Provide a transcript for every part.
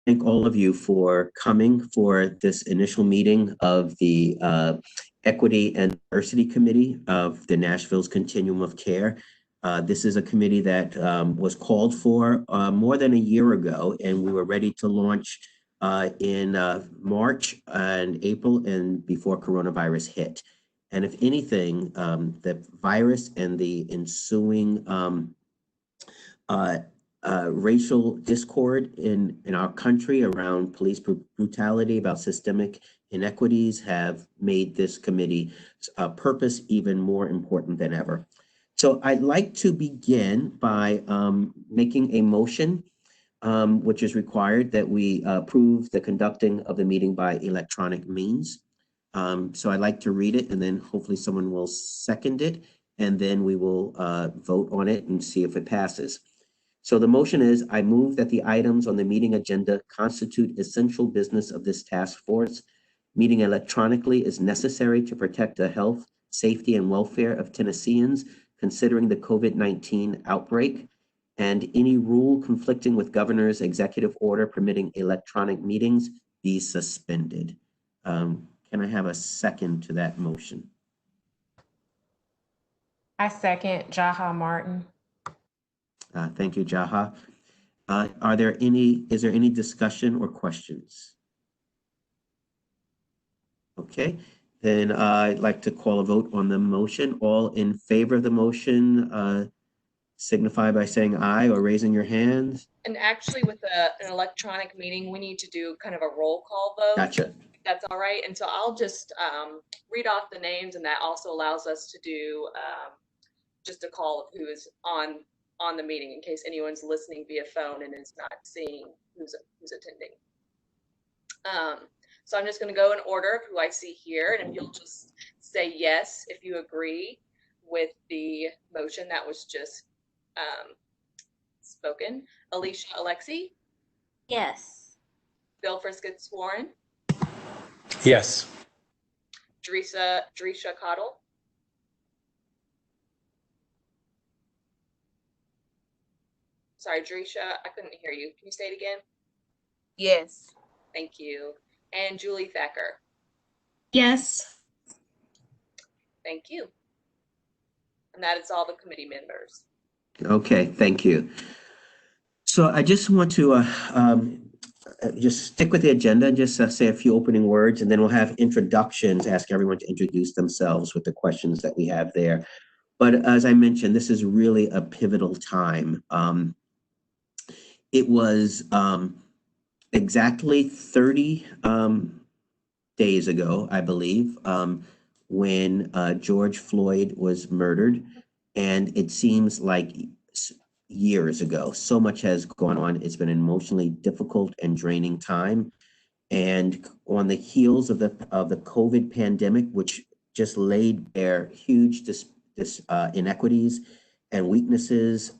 thank all of you for coming for this initial meeting of the Equity and Diversity Committee of the Nashville's Continuum of Care. This is a committee that was called for more than a year ago, and we were ready to launch in March and April and before coronavirus hit. And if anything, the virus and the ensuing racial discord in our country around police brutality, about systemic inequities, have made this committee's purpose even more important than ever. So I'd like to begin by making a motion, which is required, that we approve the conducting of the meeting by electronic means. So I'd like to read it, and then hopefully someone will second it, and then we will vote on it and see if it passes. So the motion is, I move that the items on the meeting agenda constitute essential business of this task force. Meeting electronically is necessary to protect the health, safety, and welfare of Tennesseans, considering the COVID-19 outbreak, and any rule conflicting with governor's executive order permitting electronic meetings be suspended. Can I have a second to that motion? I second. Jaha Martin. Thank you, Jaha. Is there any discussion or questions? Okay, then I'd like to call a vote on the motion. All in favor of the motion, signify by saying aye or raising your hands. And actually with an electronic meeting, we need to do kind of a roll call vote. Gotcha. That's all right. And so I'll just read off the names, and that also allows us to do just a call of who is on the meeting in case anyone's listening via phone and is not seeing who's attending. So I'm just going to go in order of who I see here, and if you'll just say yes if you agree with the motion that was just spoken. Alicia Alexi? Yes. Bill Friskett Warren? Yes. Drisha Cottle? Sorry, Drisha, I couldn't hear you. Can you say it again? Yes. Thank you. And Julie Thacker? Yes. Thank you. And that is all the committee members. Okay, thank you. So I just want to just stick with the agenda and just say a few opening words, and then we'll have introductions, ask everyone to introduce themselves with the questions that we have there. But as I mentioned, this is really a pivotal time. It was exactly 30 days ago, I believe, when George Floyd was murdered. And it seems like years ago. So much has gone on. It's been an emotionally difficult and draining time. And on the heels of the COVID pandemic, which just laid bare huge inequities and weaknesses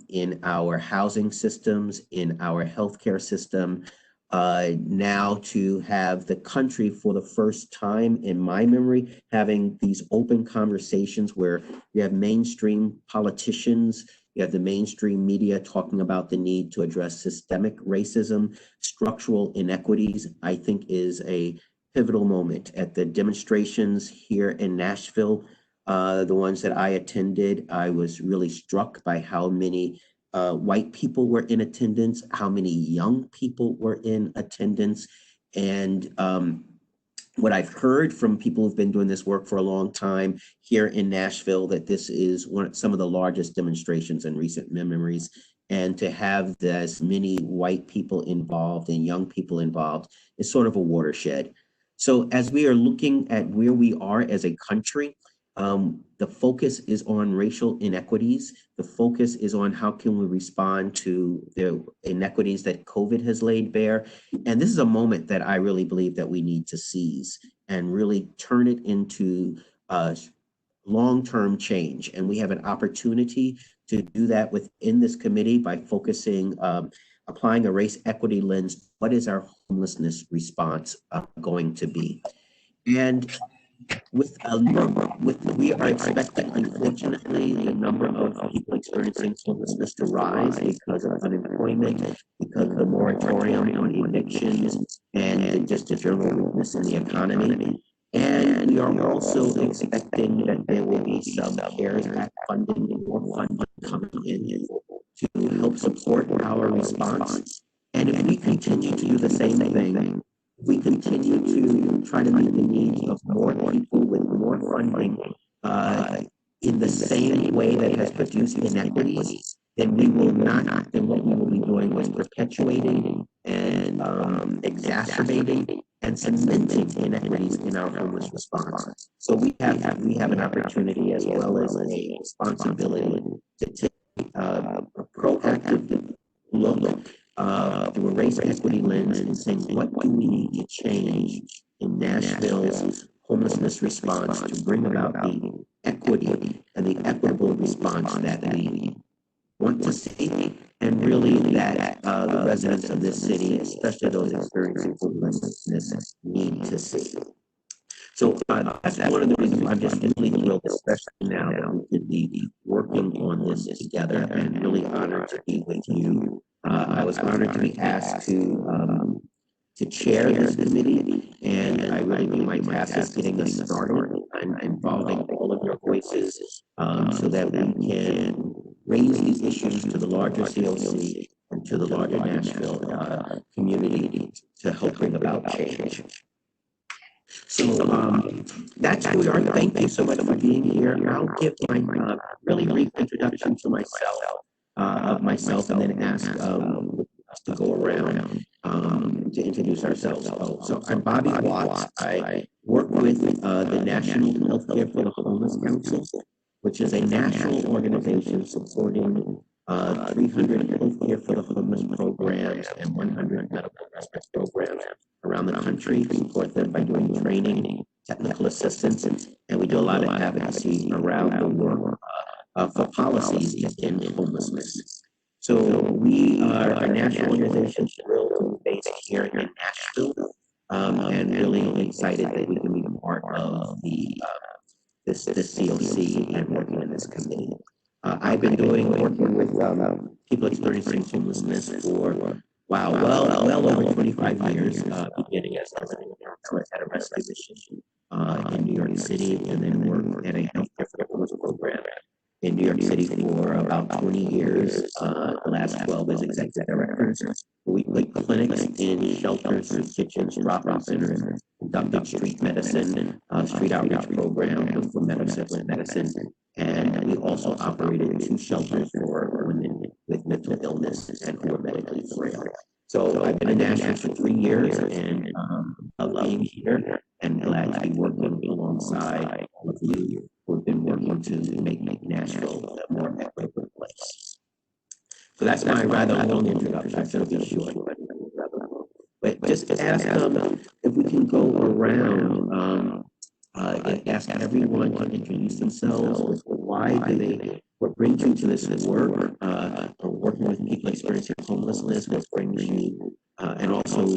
in our housing systems, in our healthcare system, now to have the country for the first time in my memory having these open conversations where you have mainstream politicians, you have the mainstream media talking about the need to address systemic racism, structural inequities, I think is a pivotal moment. At the demonstrations here in Nashville, the ones that I attended, I was really struck by how many white people were in attendance, how many young people were in attendance. And what I've heard from people who've been doing this work for a long time here in Nashville, that this is some of the largest demonstrations in recent memories. And to have as many white people involved and young people involved is sort of a watershed. So as we are looking at where we are as a country, the focus is on racial inequities. The focus is on how can we respond to the inequities that COVID has laid bare. And this is a moment that I really believe that we need to seize and really turn it into long-term change. And we have an opportunity to do that within this committee by focusing, applying a race equity lens. What is our homelessness response going to be? And We are expecting, unfortunately, the number of people experiencing homelessness to rise because of unemployment, because of the moratorium on evictions, and just a general weakness in the economy. And we are also expecting that there will be some CARES Act funding or funding coming in to help support our response. And if we continue to do the same thing, we continue to try to meet the needs of more people with more funding in the same way that has produced inequities, then we will not, then what we will be doing is perpetuating and exacerbating and cementing inequities in our homeless response. So we have an opportunity as well as a responsibility to take a proactive look through a race equity lens and saying, what do we need to change in Nashville's homelessness response to bring about the equity and the equitable response that we want to see, and really that the residents of this city, especially those experiencing homelessness, need to see. So that's one of the reasons I'm just really thrilled, especially now that we could be working on this together, and really honored to be with you. I was honored to be asked to chair this committee, and I really think my task is getting us started and involving all of your voices so that we can raise these issues to the larger COC and to the larger Nashville community to help bring about change. So that's who we are. Thank you so much for being here. I'll give my really brief introduction to myself, and then ask us to go around to introduce ourselves. So I'm Bobby Watts. I work with the National Healthcare for the Homeless Council, which is a national organization supporting 300 healthcare for the homeless programs and 100 medical respite programs around the country. We support them by doing training, technical assistance, and we do a lot of advocacy around the work for policies in homelessness. So we are a national organization thrilled to be based here in Nashville, and really excited that we can be part of this COC and working in this committee. I've been working with people experiencing homelessness for well over 25 years, beginning as at a rescue mission in New York City, and then worked at a healthcare for the homeless program in New York City for about 20 years. The last 12 as executive directors. We put clinics in shelters, kitchens, drop-off centers, conducted street medicine, street outreach program for medicine, and we also operated 2 shelters for women with mental illness and who are medically frail. So I've been in Nashville for 3 years, and love being here, and glad to be working alongside all of you who've been working to make Nashville a more equitable place. So that's my rather long introduction. I should have been short, but just ask if we can go around and ask everyone to introduce themselves. Why do they? What brings you to this work? Or working with people experiencing homelessness? What brings you? And also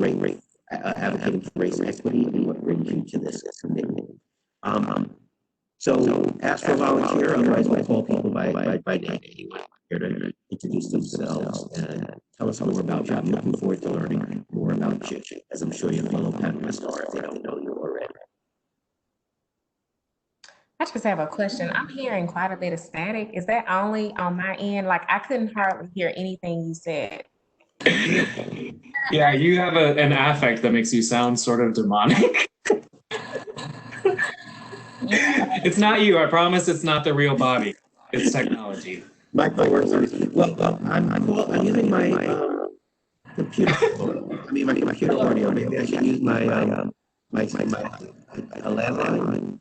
advocating for race equity. And what brings you to this committee? So ask for a volunteer. Otherwise, we'll call people by name. Anyone here to introduce themselves and tell us more about you. I'm looking forward to learning more about you, as I'm sure your fellow panelists are if they don't know you already. I just have a question. I'm hearing quite a bit of static. Is that only on my end? Like, I couldn't hardly hear anything you said. Yeah, you have an affect that makes you sound sort of demonic. It's not you. I promise it's not the real body. It's technology. My coworkers. Well, I'm using my computer. My computer audio. Maybe I should use my landline.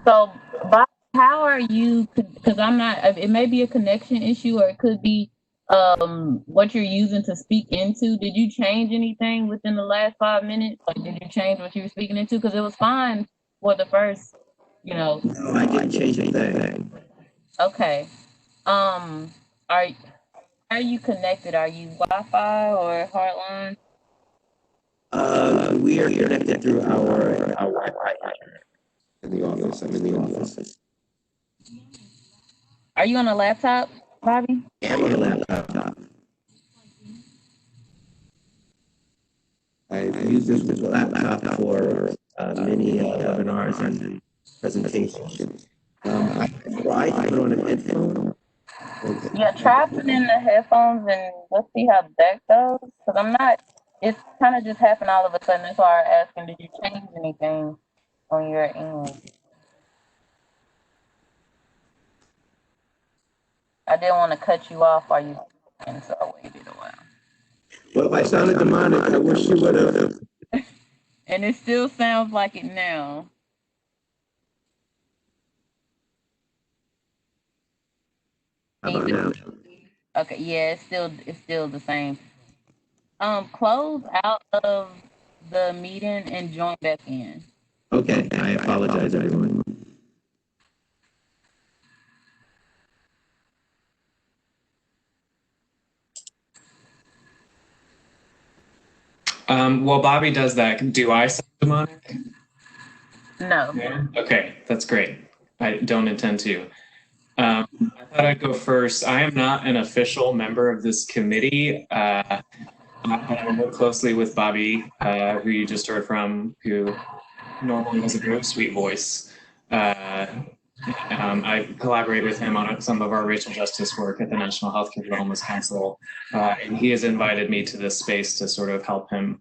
So, Bob, how are you? Because I'm not. It may be a connection issue, or it could be what you're using to speak into. Did you change anything within the last 5 minutes? Like, did you change what you were speaking into? Because it was fine for the first, No, I didn't change anything. Okay. Are you connected? Are you Wi-Fi or hardline? We are connected through our Wi-Fi. in the office. I'm in the office. Are you on a laptop, Bobby? Yeah, I'm on a laptop. I've used this laptop for many webinars and presentations. I tried to put on a headphone. Yeah, try putting in the headphones and let's see how that goes. Because I'm not, it's kind of just happened all of a sudden. That's why I asking, did you change anything on your end? I didn't want to cut you off while you and so I waited a while. Well, if I sounded demonic, I wish you would have. And it still sounds like it now. How about now? Okay, yeah, it's still the same. Close out of the meeting and join back in. Okay, I apologize, everyone. While Bobby does that, do I sound demonic? No. Yeah. Okay, that's great. I don't intend to. I thought I'd go first. I am not an official member of this committee. I work closely with Bobby, who you just heard from, who normally has a very sweet voice. I collaborate with him on some of our racial justice work at the National Healthcare for the Homeless Council, and he has invited me to this space to sort of help him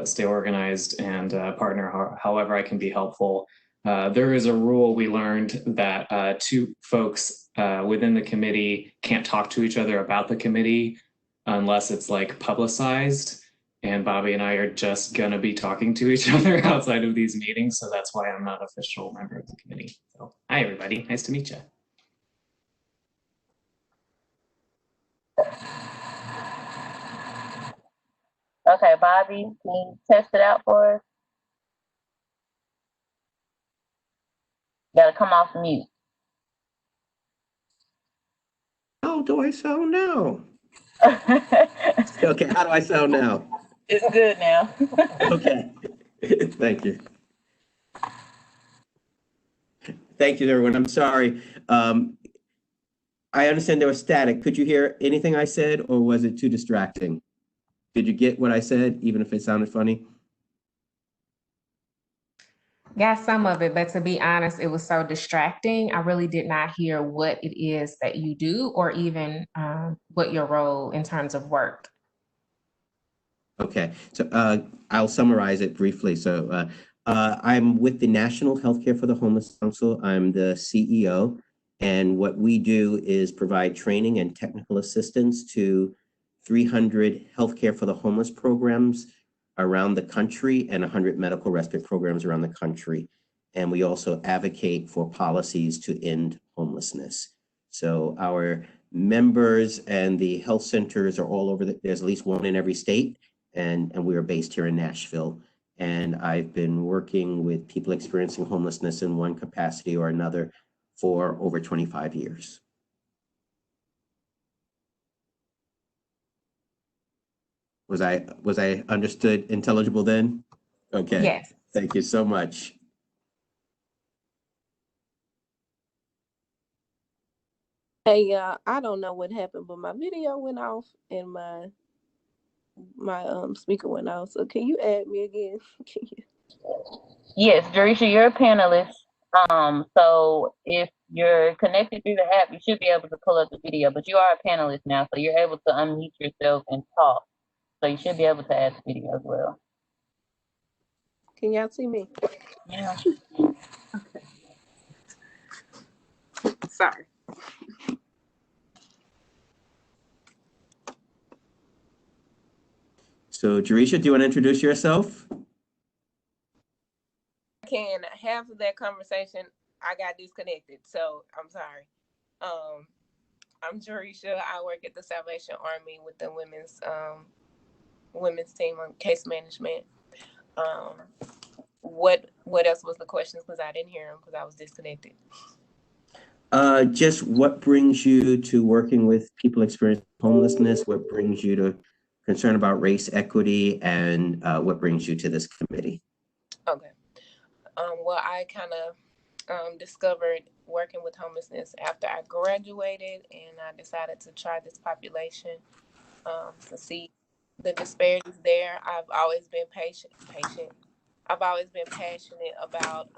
stay organized and partner however I can be helpful. There is a rule we learned that two folks within the committee can't talk to each other about the committee unless it's like publicized. And Bobby and I are just going to be talking to each other outside of these meetings. So that's why I'm not an official member of the committee. So, hi, everybody. Nice to meet you. Okay, Bobby, can you test it out for us? You gotta come off mute. How do I sound now? Okay, how do I sound now? It's good now. Okay, thank you. Thank you, everyone. I'm sorry. I understand there was static. Could you hear anything I said, or was it too distracting? Did you get what I said, even if it sounded funny? Got some of it, but to be honest, it was so distracting. I really did not hear what it is that you do or even what your role in terms of work. Okay, so I'll summarize it briefly. So I'm with the National Healthcare for the Homeless Council. I'm the CEO, and what we do is provide training and technical assistance to 300 healthcare for the homeless programs around the country and 100 medical respite programs around the country. And we also advocate for policies to end homelessness. So our members and the health centers are all over. There's at least one in every state. And we are based here in Nashville. And I've been working with people experiencing homelessness in one capacity or another for over 25 years. Was I understood, intelligible then? Okay. Yes. Thank you so much. Hey, I don't know what happened, but my video went off and my speaker went off. So can you add me again? Yes, Jerisha, you're a panelist. So if you're connected through the app, you should be able to pull up the video, but you are a panelist now, so you're able to unmute yourself and talk. So you should be able to add the video as well. Can y'all see me? Yeah. Okay. Sorry. So Jerisha, do you want to introduce yourself? Can half of that conversation, I got disconnected, so I'm sorry. I'm Jerisha. I work at the Salvation Army with the women's team on case management. What else was the question? Because I didn't hear them because I was disconnected. Just what brings you to working with people experiencing homelessness? What brings you to concern about race equity, and what brings you to this committee? Okay. Well, I kind of discovered working with homelessness after I graduated, and I decided to try this population to see the disparities there. I've always been patient. I've always been passionate about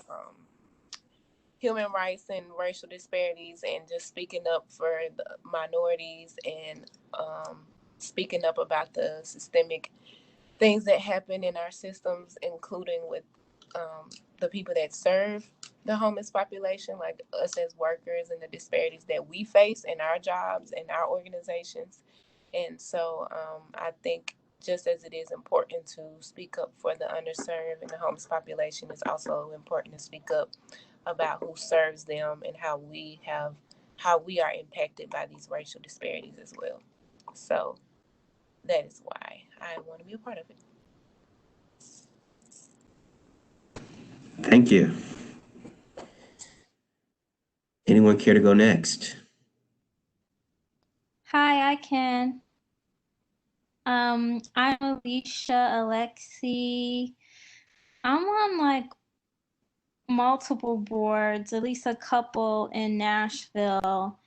human rights and racial disparities, and just speaking up for the minorities, and speaking up about the systemic things that happen in our systems, including with the people that serve the homeless population, like us as workers, and the disparities that we face in our jobs and our organizations. And so I think just as it is important to speak up for the underserved and the homeless population, it's also important to speak up about who serves them and how we are impacted by these racial disparities as well. So that is why I want to be a part of it. Thank you. Anyone care to go next? Hi, I can. I'm Alicia Alexi. I'm on like multiple boards, at least a couple in Nashville,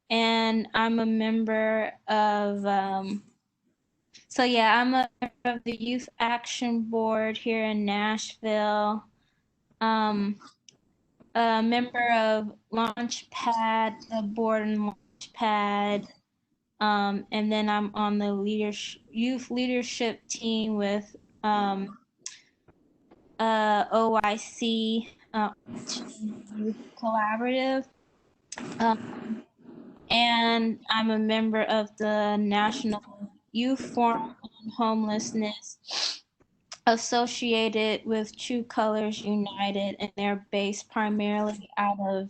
and I'm a member of so yeah, I'm a member of the Youth Action Board here in Nashville. A member of Launchpad, the board and Launchpad. And then I'm on the youth leadership team with OIC, Youth Collaborative. And I'm a member of the National Youth Forum on Homelessness, associated with True Colors United, and they're based primarily out of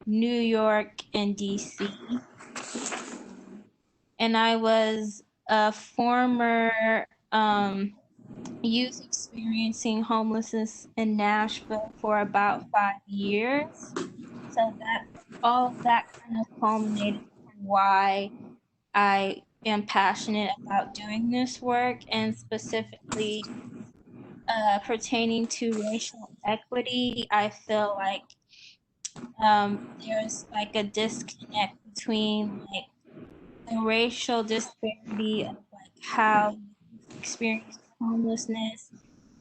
New York and DC. And I was a former youth experiencing homelessness in Nashville for about 5 years. So that all of that kind of culminated to why I am passionate about doing this work, and specifically pertaining to racial equity. I feel like there's like a disconnect between like the racial disparity of like how you experience homelessness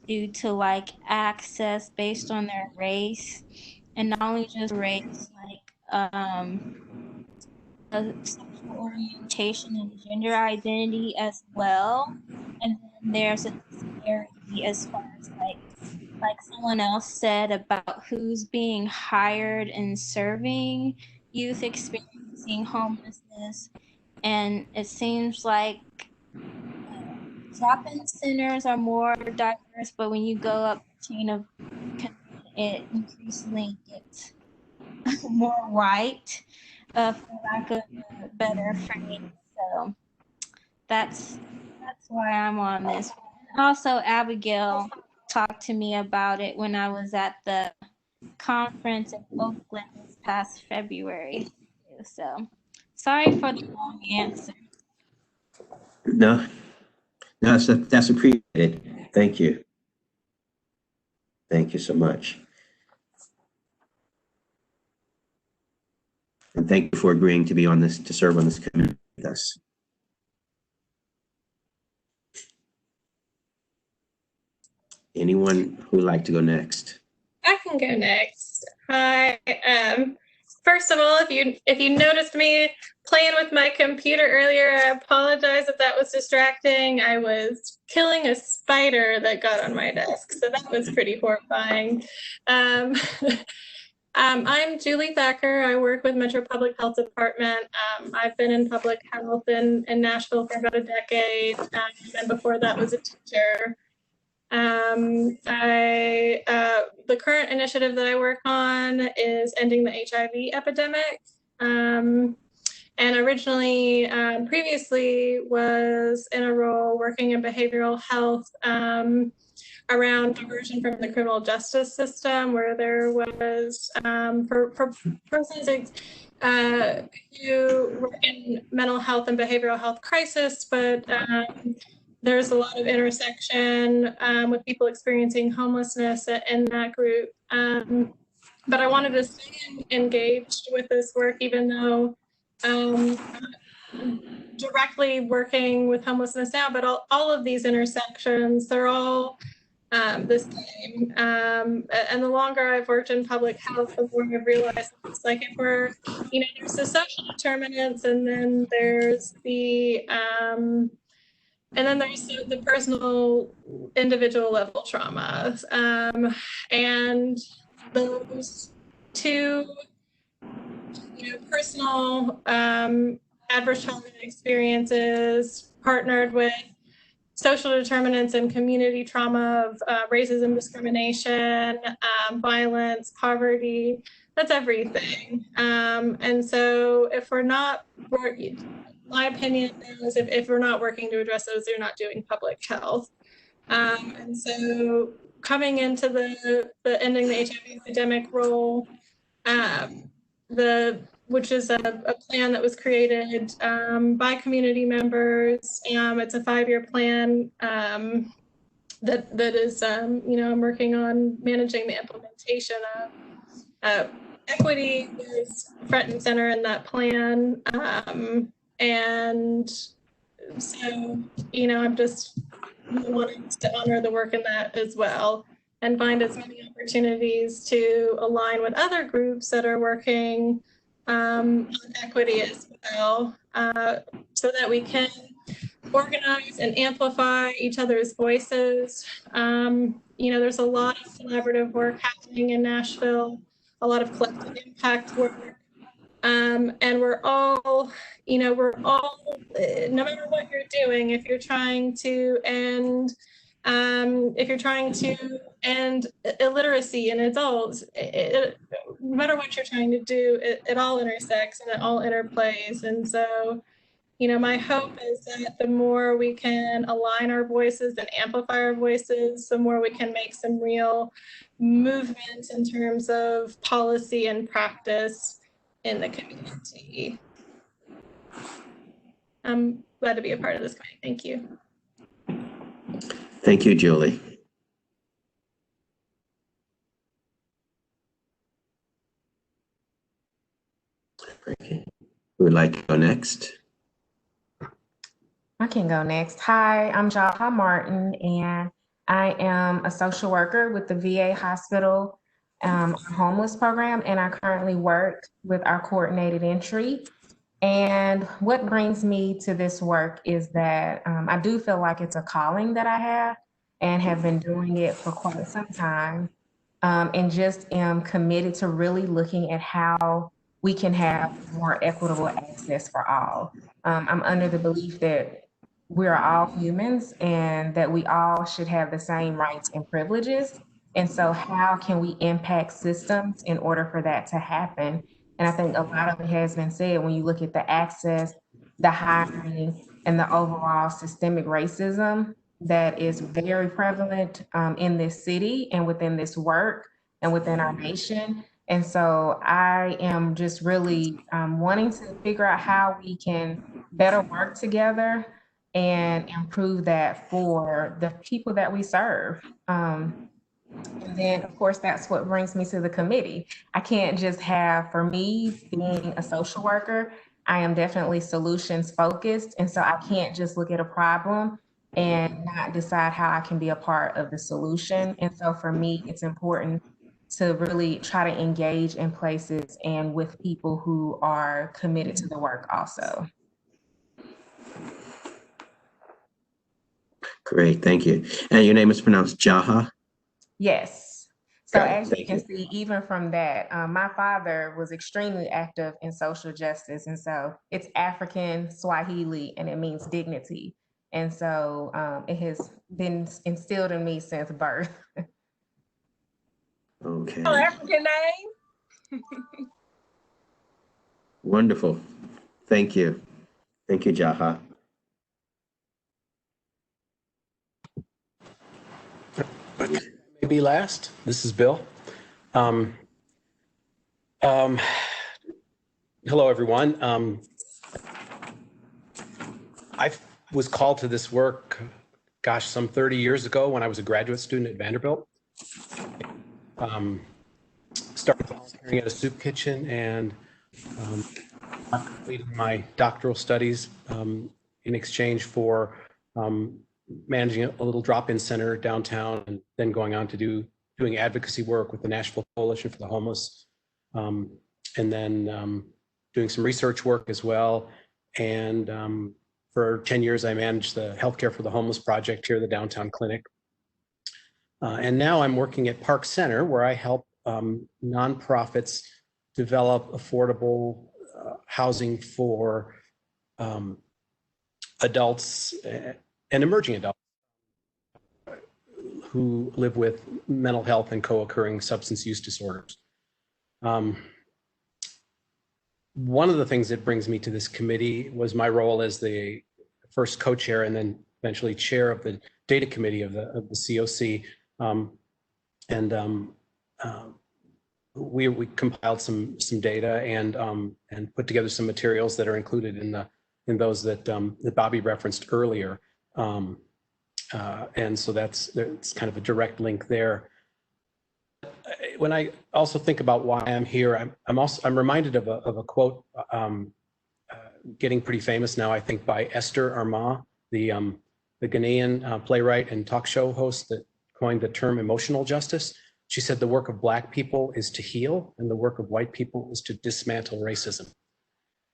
due to like access based on their race, and not only just race, like sexual orientation and gender identity as well. And then there's a disparity as far as like someone else said about who's being hired and serving youth experiencing homelessness. And it seems like drop-in centers are more diverse, but when you go up the chain of command, it increasingly gets more white, for lack of a better phrase. So that's why I'm on this. Also, Abigail talked to me about it when I was at the conference in Oakland this past February. So sorry for the long answer. No, that's appreciated. Thank you. Thank you so much. And thank you for agreeing to be on this, to serve on this committee with us. Anyone who would like to go next? I can go next. Hi. First of all, if you noticed me playing with my computer earlier, I apologize if that was distracting. I was killing a spider that got on my desk, so that was pretty horrifying. I'm Julie Thacker. I work with Metro Public Health Department. I've been in public health in Nashville for about a decade, and before that was a teacher. The current initiative that I work on is ending the HIV epidemic. And originally, previously was in a role working in behavioral health around diversion from the criminal justice system, where there was for persons who were in mental health and behavioral health crisis, but there's a lot of intersection with people experiencing homelessness in that group. But I wanted to stay engaged with this work, even though directly working with homelessness now, but all of these intersections, they're all the same. And the longer I've worked in public health, the more I've realized it's like if we're, there's the social determinants, and then there's the personal individual level traumas. And those two, personal adverse childhood experiences partnered with social determinants and community trauma of racism, discrimination, violence, poverty, that's everything. And so if we're not, my opinion is if we're not working to address those, they're not doing public health. And so coming into the ending the HIV epidemic role, which is a plan that was created by community members. It's a 5-year plan that is, I'm working on managing the implementation of. Equity is front and center in that plan. And so, I'm just wanting to honor the work in that as well, and find as many opportunities to align with other groups that are working on equity as well, so that we can organize and amplify each other's voices. There's a lot of collaborative work happening in Nashville, a lot of collective impact work. And we're all, no matter what you're doing, if you're trying to end illiteracy in adults, no matter what you're trying to do, it all intersects and it all interplays. And so, my hope is that the more we can align our voices and amplify our voices, the more we can make some real movement in terms of policy and practice in the community. I'm glad to be a part of this committee. Thank you. Thank you, Julie. Okay. Who would like to go next? I can go next. Hi, I'm Jaha Martin, and I am a social worker with the VA Hospital Homeless Program, and I currently work with our coordinated entry. And what brings me to this work is that I do feel like it's a calling that I have, and have been doing it for quite some time, and just am committed to really looking at how we can have more equitable access for all. I'm under the belief that we're all humans and that we all should have the same rights and privileges. And so how can we impact systems in order for that to happen? And I think a lot of it has been said when you look at the access, the hiring, and the overall systemic racism that is very prevalent in this city and within this work and within our nation. And so I am just really wanting to figure out how we can better work together and improve that for the people that we serve. And then, of course, that's what brings me to the committee. I can't just have, for me, being a social worker, I am definitely solutions focused. And so I can't just look at a problem and not decide how I can be a part of the solution. And so for me, it's important to really try to engage in places and with people who are committed to the work also. Great, thank you. And your name is pronounced Jaha? Yes. So Got it. as you Thank can you. see, even from that, my father was extremely active in social justice. And so it's African Swahili and it means dignity. And so it has been instilled in me since birth. Okay, Oh, African name? wonderful. Thank you. Thank you, Jaha. Maybe last. This is Bill. Hello, everyone. I was called to this work gosh, some 30 years ago when I was a graduate student at Vanderbilt. Started volunteering at a soup kitchen and completed my doctoral studies in exchange for managing a little drop-in center downtown, and then going on to doing advocacy work with the Nashville Coalition for the Homeless, and then doing some research work as well. And for 10 years, I managed the Healthcare for the Homeless project here at the downtown clinic. And now I'm working at Park Center, where I help nonprofits develop affordable housing for adults and emerging adults who live with mental health and co-occurring substance use disorders. One of the things that brings me to this committee was my role as the first co-chair and then eventually chair of the data committee of the COC. We compiled some data and put together some materials that are included in those that Bobby referenced earlier. And so that's kind of a direct link there. When I also think about why I'm here, I'm reminded of a quote getting pretty famous now, I think, by Esther Armah, the Ghanaian playwright and talk show host that coined the term emotional justice. She said the work of Black people is to heal, and the work of white people is to dismantle racism.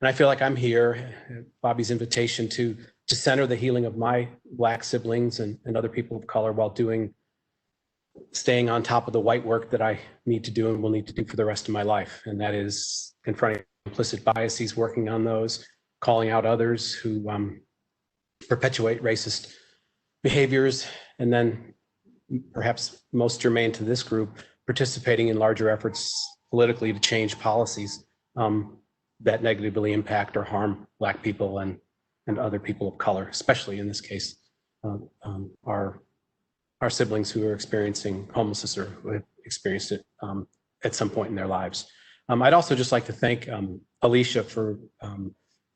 And I feel like I'm here, Bobby's invitation to center the healing of my Black siblings and other people of color while staying on top of the white work that I need to do and will need to do for the rest of my life. And that is confronting implicit biases, working on those, calling out others who perpetuate racist behaviors, and then perhaps most germane to this group, participating in larger efforts politically to change policies that negatively impact or harm Black people and other people of color, especially in this case, our siblings who are experiencing homelessness or who have experienced it at some point in their lives. I'd also just like to thank Alicia for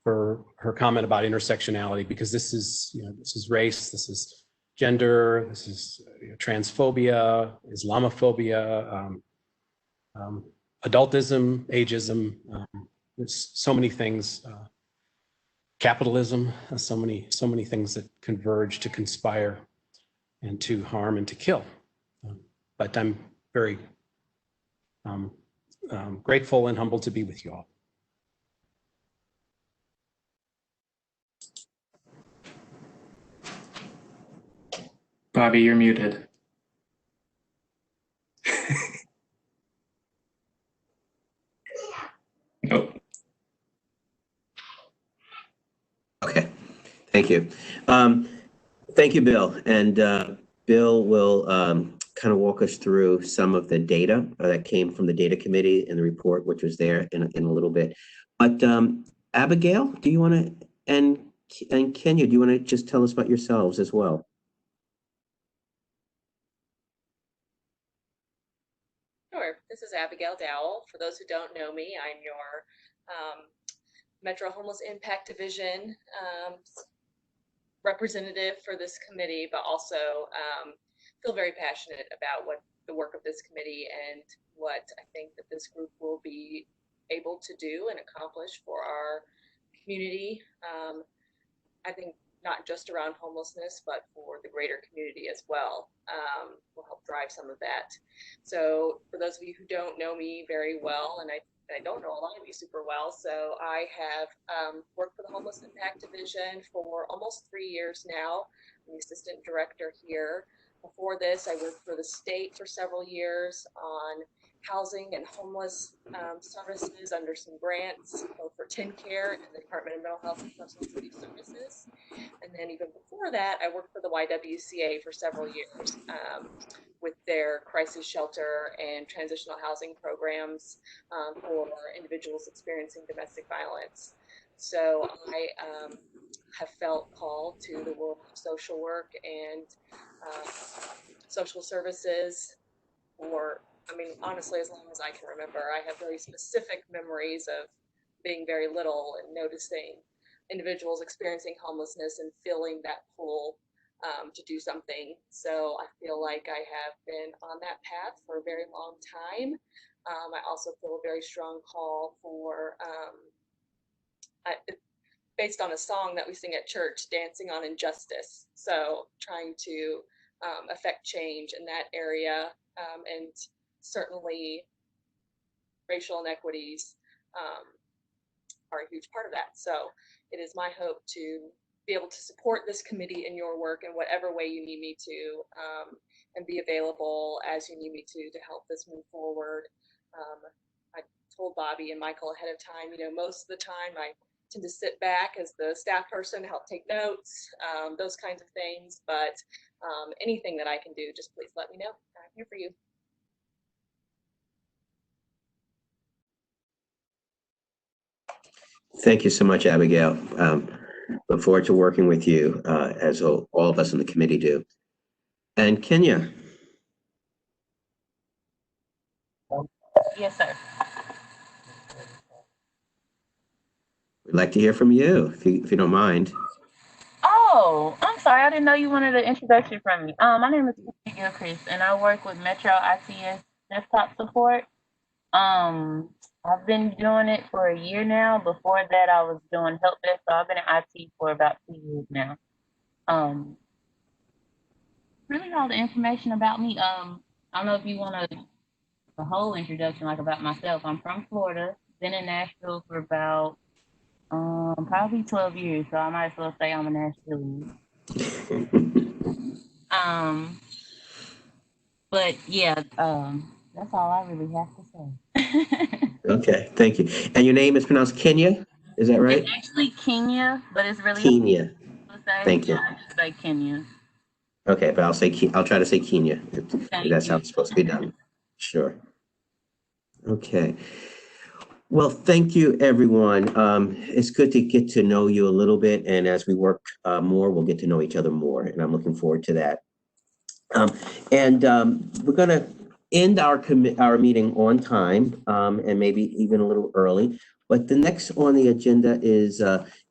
her comment about intersectionality, because this is race, this is gender, this is transphobia, Islamophobia, adultism, ageism. There's so many things, capitalism, so many things that converge to conspire and to harm and to kill. But I'm very grateful and humbled to be with you all. Bobby, you're muted. Nope. Okay, thank you. Thank you, Bill. And Bill will kind of walk us through some of the data that came from the data committee in the report, which was there in a little bit. But Abigail, do you want to, and Kenya, do you want to just tell us about yourselves as well? Sure. This is Abigail Dowell. For those who don't know me, I'm your Metro Homeless Impact Division representative for this committee, but also feel very passionate about what the work of this committee and what I think that this group will be able to do and accomplish for our community. I think not just around homelessness, but for the greater community as well, will help drive some of that. So for those of you who don't know me very well, and I don't know a lot of you super well, so I have worked for the Homeless Impact Division for almost 3 years now. I'm the assistant director here. Before this, I worked for the state for several years on housing and homeless services under some grants, both for TennCare and the Department of Mental Health and Substance Abuse Services. And then even before that, I worked for the YWCA for several years with their crisis shelter and transitional housing programs for individuals experiencing domestic violence. So I have felt called to the world of social work and social services for, I mean, honestly, as long as I can remember. I have very specific memories of being very little and noticing individuals experiencing homelessness and feeling that pull to do something. So I feel like I have been on that path for a very long time. I also feel a very strong call for, based on a song that we sing at church, dancing on injustice. So trying to affect change in that area, and certainly racial inequities are a huge part of that. So it is my hope to be able to support this committee in your work in whatever way you need me to, and be available as you need me to help this move forward. I told Bobby and Michael ahead of time, you know, most of the time I tend to sit back as the staff person, help take notes, those kinds of things. But anything that I can do, just please let me know. I'm here for you. Thank you so much, Abigail. Look forward to working with you, as all of us in the committee do. And Kenya. Yes, sir. We'd like to hear from you, if you don't mind. Oh, I'm sorry. I didn't know you wanted an introduction from me. My name is Kenya Gilchrist, and I work with Metro ITS Desktop Support. I've been doing it for a year now. Before that, I was doing help desk, so I've been in IT for about 2 years now. Really all the information about me. I don't know if you want a whole introduction, like about myself. I'm from Florida. Been in Nashville for about probably 12 years, so I might as well say I'm a Nashvilleian. But yeah, that's all I really have to say. Okay, thank you. And your name is pronounced Kenya, is that right? It's actually Kenya, but it's really Kenya. Thank you. I just say Kenya. Okay, but I'll try to say Kenya. If that's how it's supposed to be done. Sure. Okay. Well, thank you, everyone. It's good to get to know you a little bit, and as we work more, we'll get to know each other more, and I'm looking forward to that. We're going to end our meeting on time, and maybe even a little early. But the next on the agenda is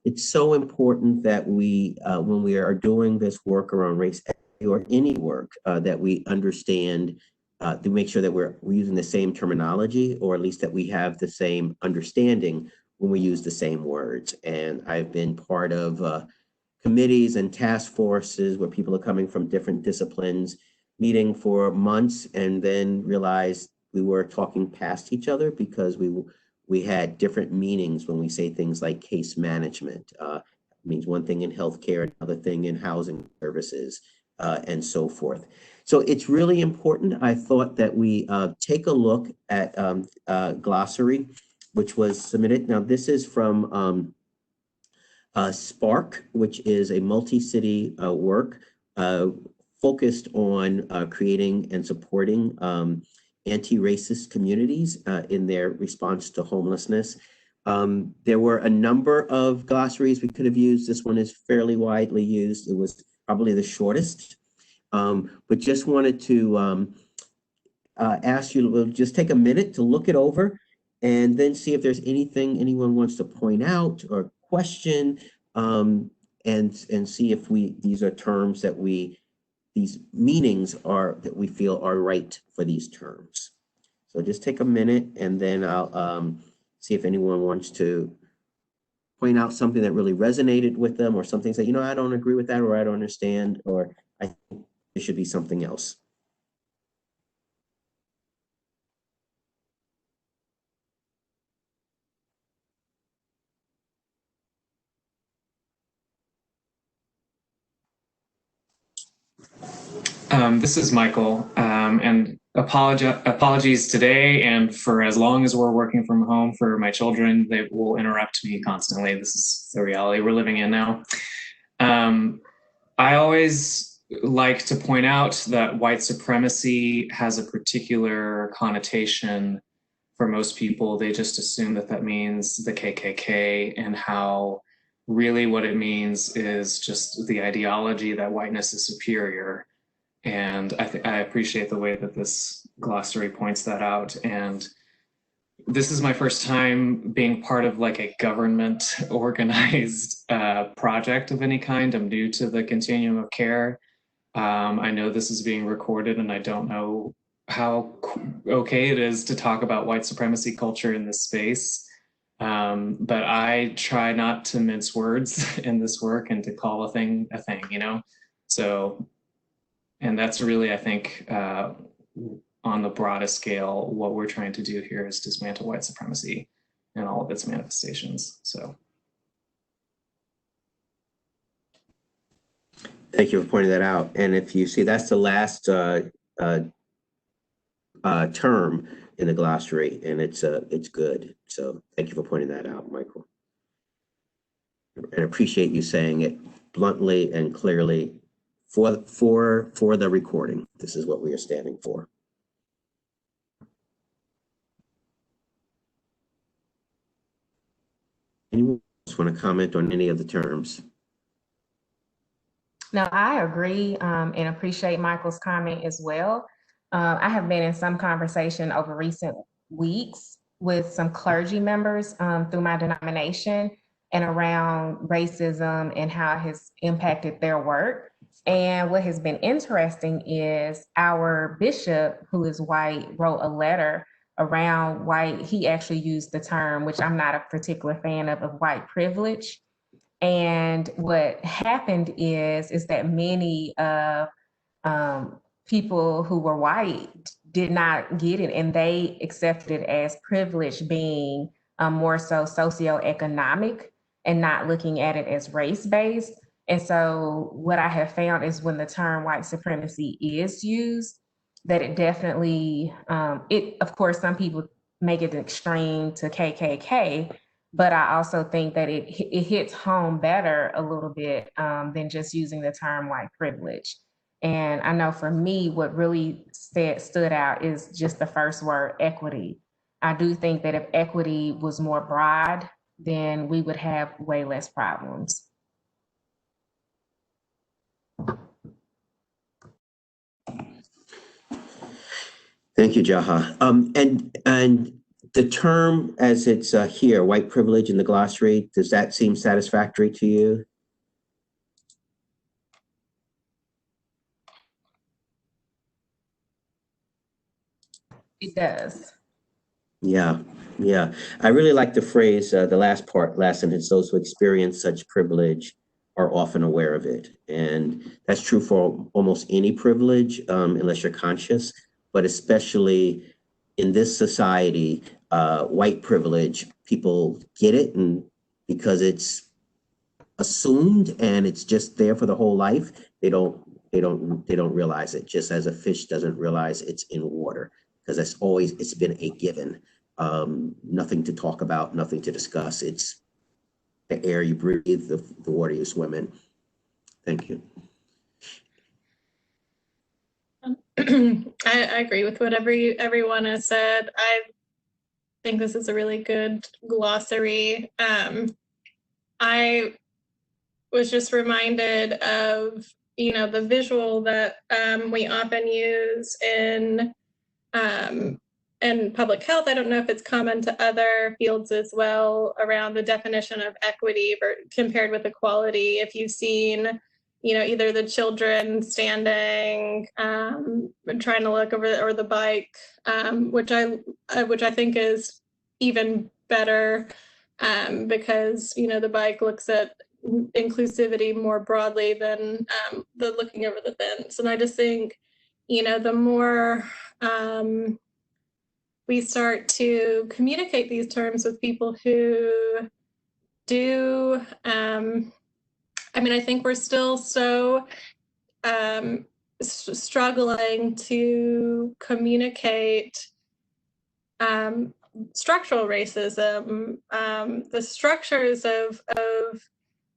it's so important that we, when we are doing this work around race or any work, that we understand, to make sure that we're using the same terminology, or at least that we have the same understanding when we use the same words. And I've been part of committees and task forces where people are coming from different disciplines, meeting for months, and then realized we were talking past each other because we had different meanings when we say things like case management. Means one thing in healthcare, another thing in housing services, and so forth. So it's really important, I thought, that we take a look at glossary, which was submitted. Now, this is from Spark, which is a multi-city work focused on creating and supporting anti-racist communities in their response to homelessness. There were a number of glossaries we could have used. This one is fairly widely used. It was probably the shortest, but just wanted to ask you to just take a minute to look it over and then see if there's anything anyone wants to point out or question, and see if these are terms that these meanings are that we feel are right for these terms. So just take a minute, and then I'll see if anyone wants to point out something that really resonated with them, or something that, you know, I don't agree with that, or I don't understand, or I think it should be something else. This is Michael, and apologies today and for as long as we're working from home for my children. They will interrupt me constantly. This is the reality we're living in now. I always like to point out that white supremacy has a particular connotation for most people. They just assume that that means the KKK, and how really what it means is just the ideology that whiteness is superior. And I appreciate the way that this glossary points that out. And this is my first time being part of like a government organized project of any kind. I'm new to the Continuum of Care. I know this is being recorded, and I don't know how okay it is to talk about white supremacy culture in this space. But I try not to mince words in this work and to call a thing, you know? So, and that's really, I think, on the broadest scale, what we're trying to do here is dismantle white supremacy and all of its manifestations. So. Thank you for pointing that out. And if you see, that's the last term in the glossary, and it's good. So thank you for pointing that out, Michael. And I appreciate you saying it bluntly and clearly for the recording. This is what we are standing for. Anyone else want to comment on any of the terms? No, I agree and appreciate Michael's comment as well. I have been in some conversation over recent weeks with some clergy members through my denomination and around racism and how it has impacted their work. And what has been interesting is our bishop, who is white, wrote a letter around white. He actually used the term, which I'm not a particular fan of white privilege. And what happened is that many of people who were white did not get it, and they accepted it as privilege being more so socioeconomic and not looking at it as race-based. And so what I have found is when the term white supremacy is used, that it definitely, of course, some people make it extreme to KKK, but I also think that it hits home better a little bit than just using the term white privilege. And I know for me, what really stood out is just the first word, equity. I do think that if equity was more broad, then we would have way less problems. Thank you, Jaha. And the term as it's here, white privilege in the glossary, does that seem satisfactory to you? It does. Yeah, yeah. I really like the phrase, the last sentence, those who experience such privilege are often aware of it. And that's true for almost any privilege, unless you're conscious, but especially in this society, white privilege, people get it, and because it's assumed and it's just there for the whole life, they don't realize it, just as a fish doesn't realize it's in water, because it's been a given. Nothing to talk about, nothing to discuss. It's the air you breathe, the water you swim in. Thank you. I agree with what everyone has said. I think this is a really good glossary. I was just reminded of, the visual that we often use in public health. I don't know if it's common to other fields as well, around the definition of equity compared with equality. If you've seen, either the children standing, trying to look over, or the bike, which I think is even better, because the bike looks at inclusivity more broadly than the looking over the fence. And I just think, the more we start to communicate these terms with people who do, I think we're still so struggling to communicate structural racism, the structures of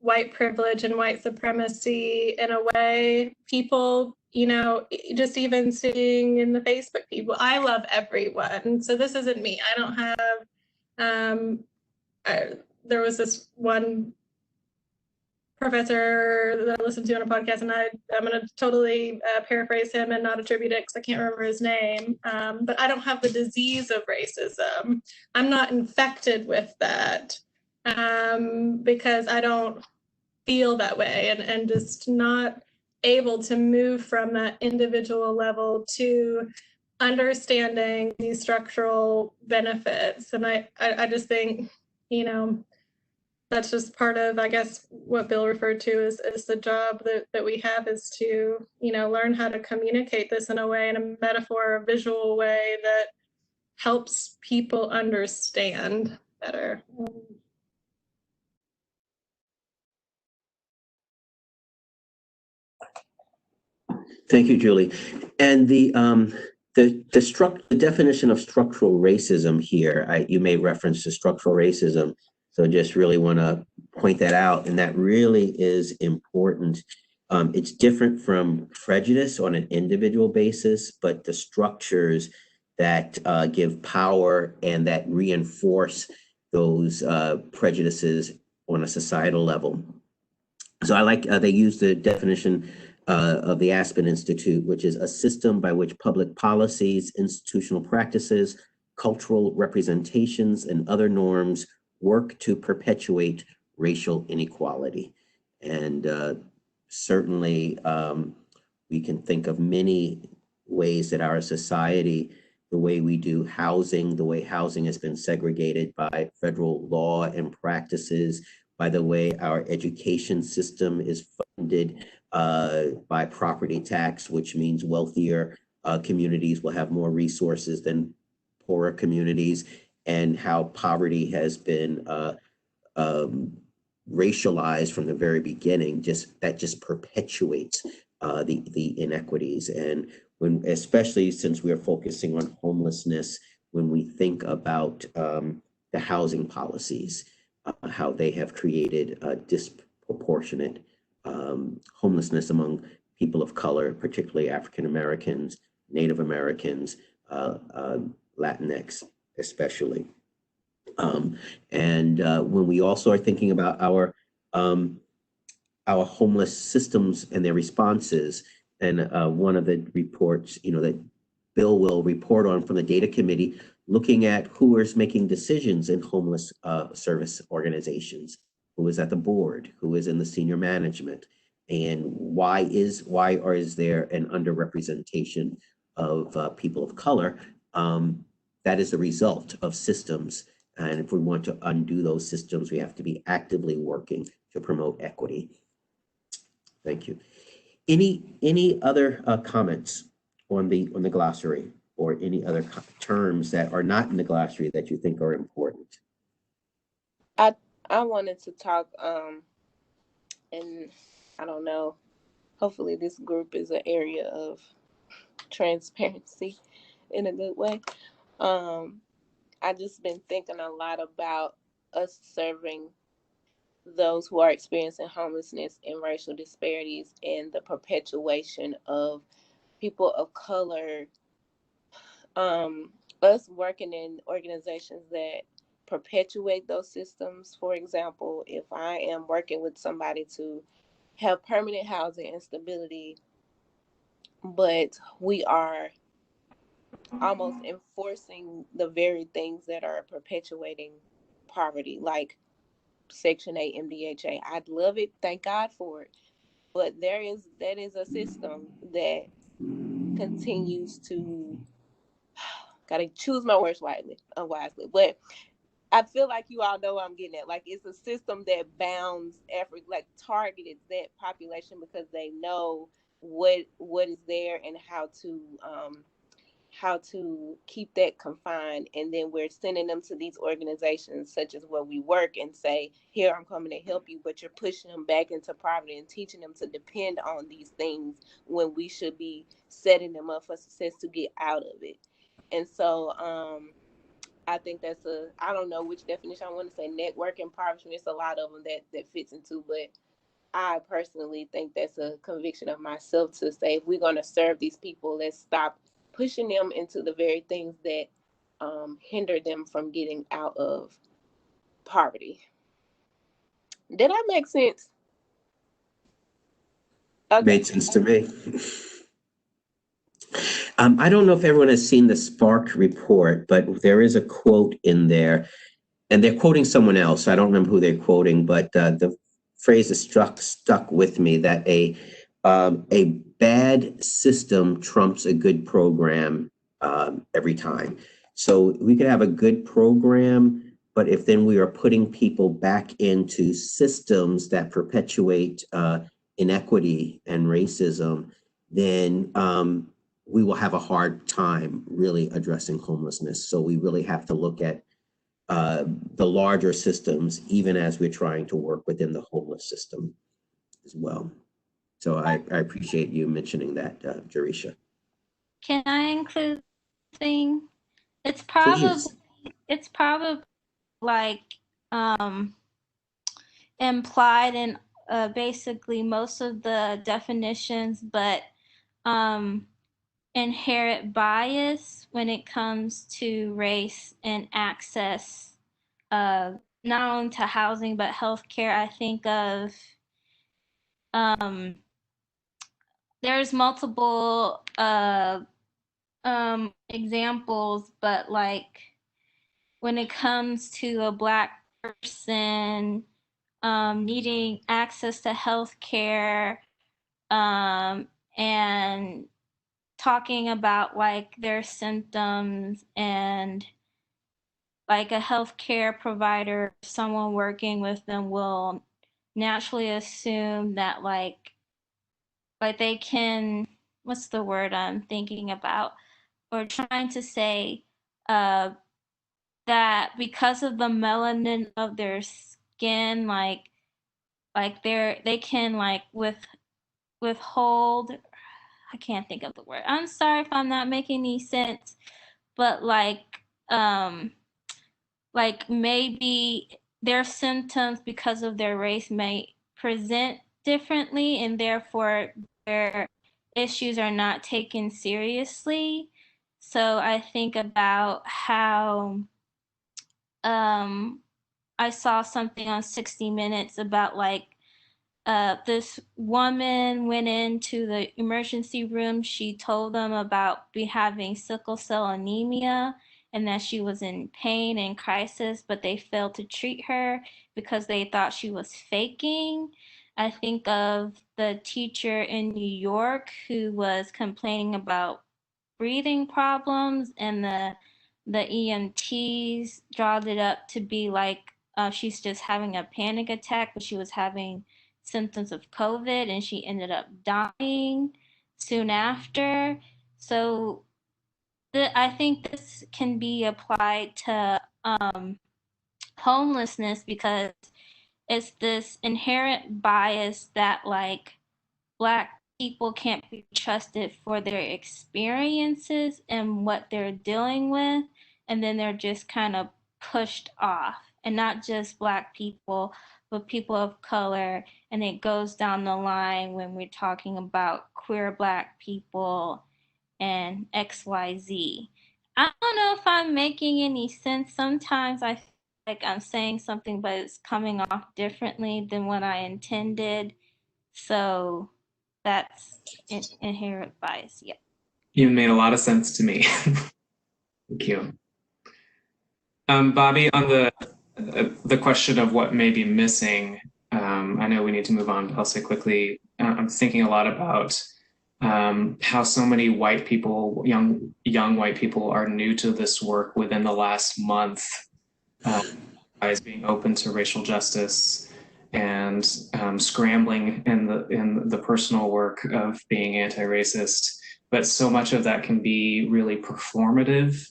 white privilege and white supremacy in a way people, just even seeing in the Facebook people, I love everyone. So this isn't me. I don't have, there was this one professor that I listened to on a podcast, and I'm going to totally paraphrase him and not attribute it because I can't remember his name. But I don't have the disease of racism. I'm not infected with that because I don't feel that way, and just not able to move from that individual level to understanding these structural benefits. And I just think, you know, that's just part of, I guess, what Bill referred to as the job that we have, is to, you know, learn how to communicate this in a way, in a metaphor, a visual way that helps people understand better. Thank you, Julie. And the definition of structural racism here, you made reference to structural racism. So just really want to point that out. And that really is important. It's different from prejudice on an individual basis, but the structures that give power and that reinforce those prejudices on a societal level. So I like, they use the definition of the Aspen Institute, which is a system by which public policies, institutional practices, cultural representations, and other norms work to perpetuate racial inequality. And certainly we can think of many ways that our society, the way we do housing, the way housing has been segregated by federal law and practices, by the way our education system is funded by property tax, which means wealthier communities will have more resources than poorer communities, and how poverty has been racialized from the very beginning. That just perpetuates the inequities. And when, especially since we're focusing on homelessness, when we think about the housing policies, how they have created disproportionate homelessness among people of color, particularly African Americans, Native Americans, Latinx especially. And when we also are thinking about our homeless systems and their responses, and one of the reports, you know, that Bill will report on from the data committee, looking at who is making decisions in homeless service organizations, who is at the board, who is in the senior management, and why is there an underrepresentation of people of color? That is the result of systems. And if we want to undo those systems, we have to be actively working to promote equity. Thank you. Any other comments on the glossary, or any other terms that are not in the glossary that you think are important? I wanted to talk, and I don't know, hopefully this group is an area of transparency in a good way. I just been thinking a lot about us serving those who are experiencing homelessness and racial disparities, and the perpetuation of people of color, us working in organizations that perpetuate those systems. For example, if I am working with somebody to have permanent housing and stability, but we are almost enforcing the very things that are perpetuating poverty, like Section 8 MDHA. I'd love it, thank God for it. But that is a system that continues to, gotta choose my words unwisely, but I feel like you all know what I'm getting at. Like, it's a system that bounds every, like, targeted that population because they know what is there and how to keep that confined. And then we're sending them to these organizations such as where we work and say, here, I'm coming to help you, but you're pushing them back into poverty and teaching them to depend on these things when we should be setting them up for success to get out of it. And so I think that's I don't know which definition I want to say, network impoverishment. It's a lot of them that fits into, but I personally think that's a conviction of myself to say, if we're going to serve these people, let's stop pushing them into the very things that hinder them from getting out of poverty. Did I make sense? Okay. Made sense to me. I don't know if everyone has seen the Spark report, but there is a quote in there, and they're quoting someone else. I don't remember who they're quoting, but the phrase is stuck with me that a bad system trumps a good program every time. So we could have a good program, but if then we are putting people back into systems that perpetuate inequity and racism, then we will have a hard time really addressing homelessness. So we really have to look at the larger systems, even as we're trying to work within the homeless system as well. So I appreciate you mentioning that, Jerisha. Can I include thing? It's Please. probably like implied in basically most of the definitions, but inherent bias when it comes to race and access, not only to housing but healthcare. I think of there's multiple examples, but like when it comes to a Black person needing access to healthcare, and talking about like their symptoms, and like a healthcare provider, someone working with them will naturally assume that like they can, what's the word I'm thinking about, or trying to say, that because of the melanin of their skin, like they can like withhold, I can't think of the word. I'm sorry if I'm not making any sense, but like maybe their symptoms because of their race may present differently, and therefore their issues are not taken seriously. So I think about how I saw something on 60 Minutes about like this woman went into the emergency room. She told them about having sickle cell anemia and that she was in pain and crisis, but they failed to treat her because they thought she was faking. I think of the teacher in New York who was complaining about breathing problems, and the EMTs drawed it up to be like she's just having a panic attack, but she was having symptoms of COVID, and she ended up dying soon after. So I think this can be applied to homelessness, because it's this inherent bias that like Black people can't be trusted for their experiences and what they're dealing with, and then they're just kind of pushed off. And not just Black people, but people of color. And it goes down the line when we're talking about queer Black people and XYZ. I don't know if I'm making any sense. Sometimes I feel like I'm saying something, but it's coming off differently than what I intended. So that's inherent bias. Yeah. You made a lot of sense to me. Thank you. Bobby, on the question of what may be missing, I know we need to move on, but I'll say quickly, I'm thinking a lot about how so many white people, young white people, are new to this work within the last month, as being open to racial justice and scrambling in the personal work of being anti-racist. But so much of that can be really performative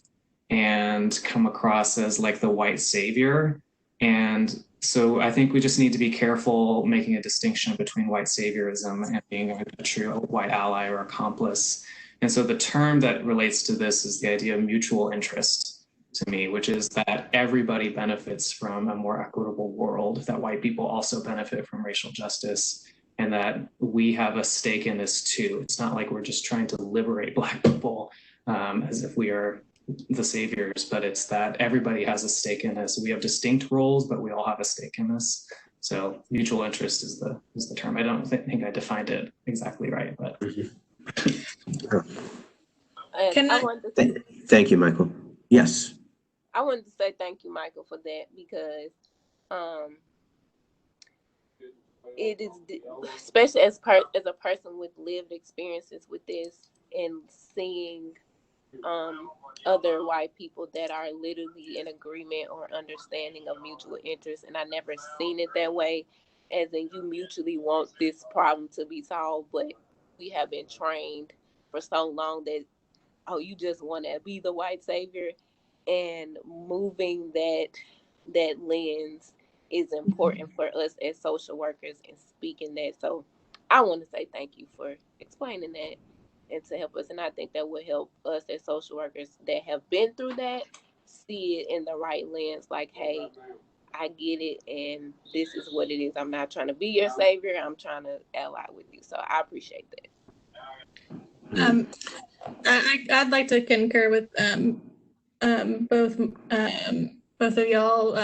and come across as like the white savior. And so I think we just need to be careful making a distinction between white saviorism and being a true white ally or accomplice. And so the term that relates to this is the idea of mutual interest to me, which is that everybody benefits from a more equitable world, that white people also benefit from racial justice, and that we have a stake in this too. It's not like we're just trying to liberate Black people as if we are the saviors, but it's that everybody has a stake in this. We have distinct roles, but we all have a stake in this. So mutual interest is the term. I don't think I defined it exactly right, but. Thank you, Michael. Yes. I wanted to say thank you, Michael, for that, because it is, especially as a person with lived experiences with this, and seeing other white people that are literally in agreement or understanding of mutual interest, and I never seen it that way, as in you mutually want this problem to be solved, but we have been trained for so long that, oh, you just want to be the white savior, and moving that lens is important for us as social workers and speaking that. So I want to say thank you for explaining that and to help us. And I think that will help us as social workers that have been through that see it in the right lens. Like, hey, I get it, and this is what it is. I'm not trying to be your savior. I'm trying to ally with you. So I appreciate that. I'd like to concur with both of y'all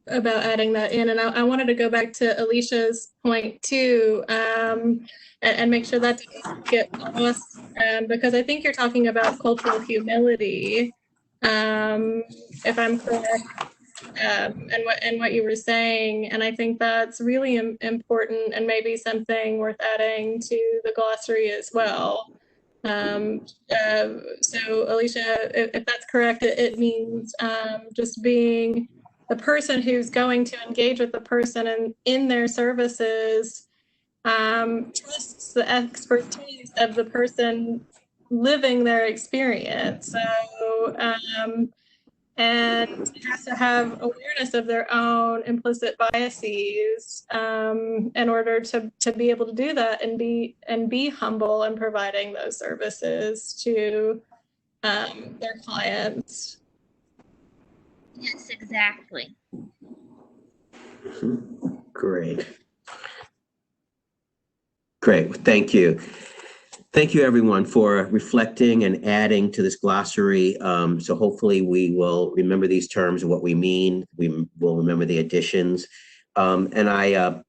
about adding that in, and I wanted to go back to Alicia's point too, and make sure that doesn't get lost, because I think you're talking about cultural humility, if I'm correct, and what you were saying, and I think that's really important and maybe something worth adding to the glossary as well. So Alicia, if that's correct, it means just being the person who's going to engage with the person and in their services, trusts the expertise of the person living their experience. So, and has to have awareness of their own implicit biases in order to be able to do that and be humble in providing those services to their clients. Yes, exactly. Great. Great. Thank you. Thank you, everyone, for reflecting and adding to this glossary. So hopefully we will remember these terms and what we mean. We will remember the additions. And I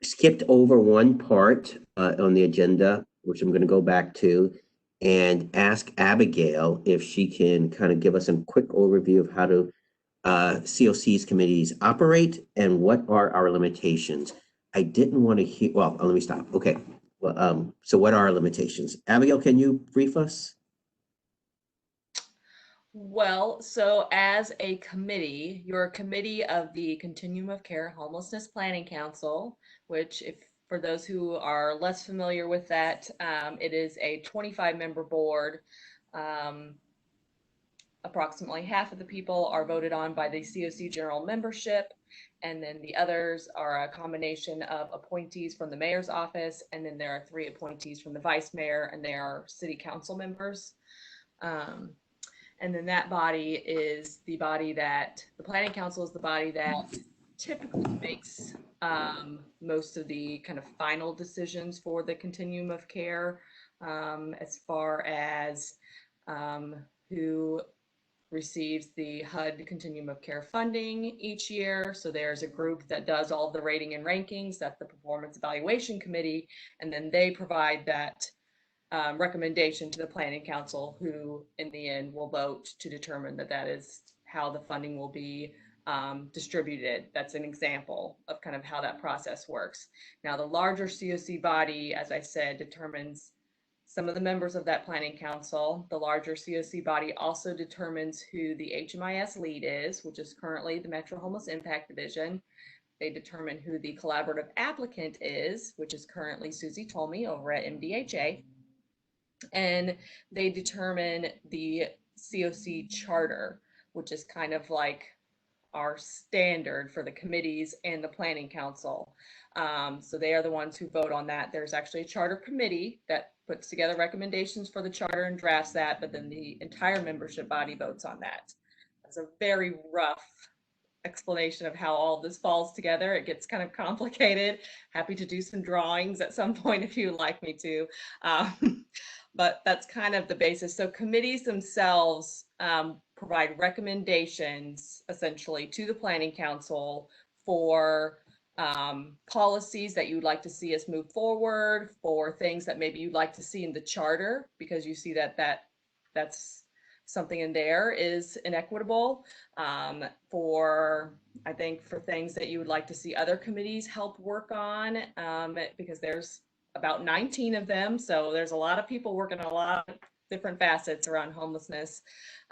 skipped over one part on the agenda, which I'm going to go back to and ask Abigail if she can kind of give us a quick overview of how to COC's committees operate and what are our limitations. I didn't want to hear, well, let me stop. Okay. Well, so what are our limitations? Abigail, can you brief us? Well, so as a committee, you're a committee of the Continuum of Care Homelessness Planning Council, which, if for those who are less familiar with that, it is a 25-member board. Approximately half of the people are voted on by the COC general membership, and then the others are a combination of appointees from the mayor's office, and then there are 3 appointees from the vice mayor, and they are city council members. And then that body is the body that, the planning council is the body that typically makes most of the kind of final decisions for the continuum of care, as far as who receives the HUD Continuum of Care funding each year. So there's a group that does all the rating and rankings, that's the Performance Evaluation Committee, and then they provide that recommendation to the Planning Council, who in the end will vote to determine that that is how the funding will be distributed. That's an example of kind of how that process works. Now, the larger COC body, as I said, determines some of the members of that planning council. The larger COC body also determines who the HMIS lead is, which is currently the Metro Homeless Impact Division. They determine who the collaborative applicant is, which is currently Susie Tolmie over at MDHA. And they determine the COC charter, which is kind of like our standard for the committees and the planning council. So they are the ones who vote on that. There's actually a charter committee that puts together recommendations for the charter and drafts that, but then the entire membership body votes on that. That's a very rough explanation of how all this falls together. It gets kind of complicated. Happy to do some drawings at some point if you would like me to. But that's kind of the basis. So committees themselves provide recommendations essentially to the planning council for policies that you would like to see us move forward, for things that maybe you'd like to see in the charter, because you see that that's something in there is inequitable, I think for things that you would like to see other committees help work on, because there's about 19 of them. So there's a lot of people working on a lot of different facets around homelessness.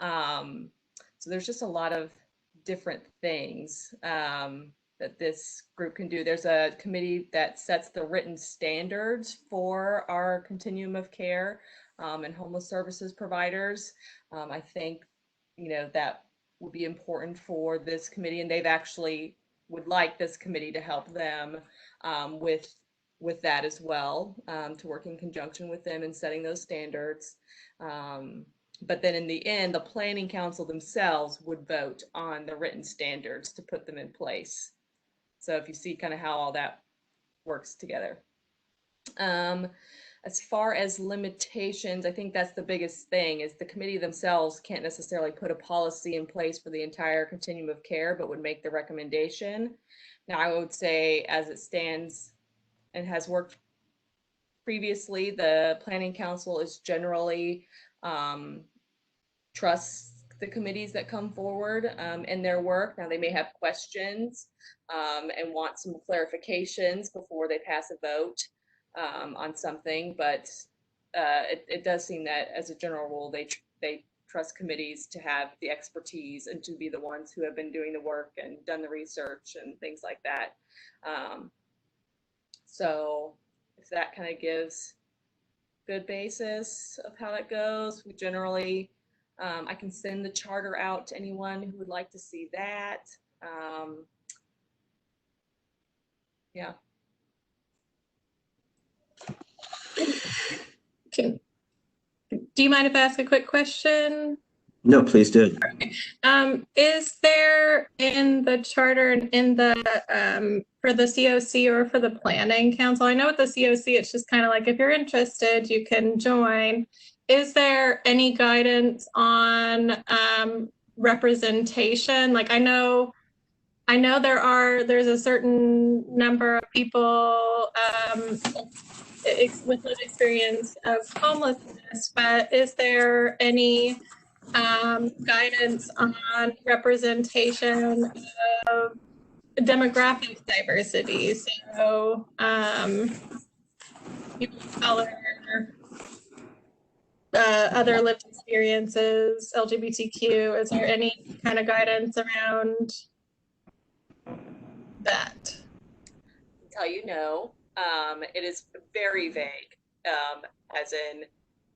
So there's just a lot of different things that this group can do. There's a committee that sets the written standards for our continuum of care and homeless services providers. I think, that would be important for this committee, and they've actually would like this committee to help them with that as well, to work in conjunction with them in setting those standards. But then in the end, the planning council themselves would vote on the written standards to put them in place. So if you see kind of how all that works together. As far as limitations, I think that's the biggest thing, is the committee themselves can't necessarily put a policy in place for the entire continuum of care, but would make the recommendation. Now, I would say, as it stands and has worked previously, the planning council is generally trusts the committees that come forward in their work. Now, they may have questions and want some clarifications before they pass a vote on something, but it does seem that, as a general rule, they trust committees to have the expertise and to be the ones who have been doing the work and done the research and things like that. So if that kind of gives good basis of how that goes, we generally, I can send the charter out to anyone who would like to see that. Yeah. Okay. Do you mind if I ask a quick question? No, please do. Is there in the charter and in the for the COC or for the planning council? I know with the COC, it's just kind of like, if you're interested, you can join. Is there any guidance on representation? Like, I know there's a certain number of people with lived experience of homelessness, but is there any guidance on representation of demographic diversity? So people of color, other lived experiences, LGBTQ. Is there any kind of guidance around that? I'll tell you no. It is very vague, as in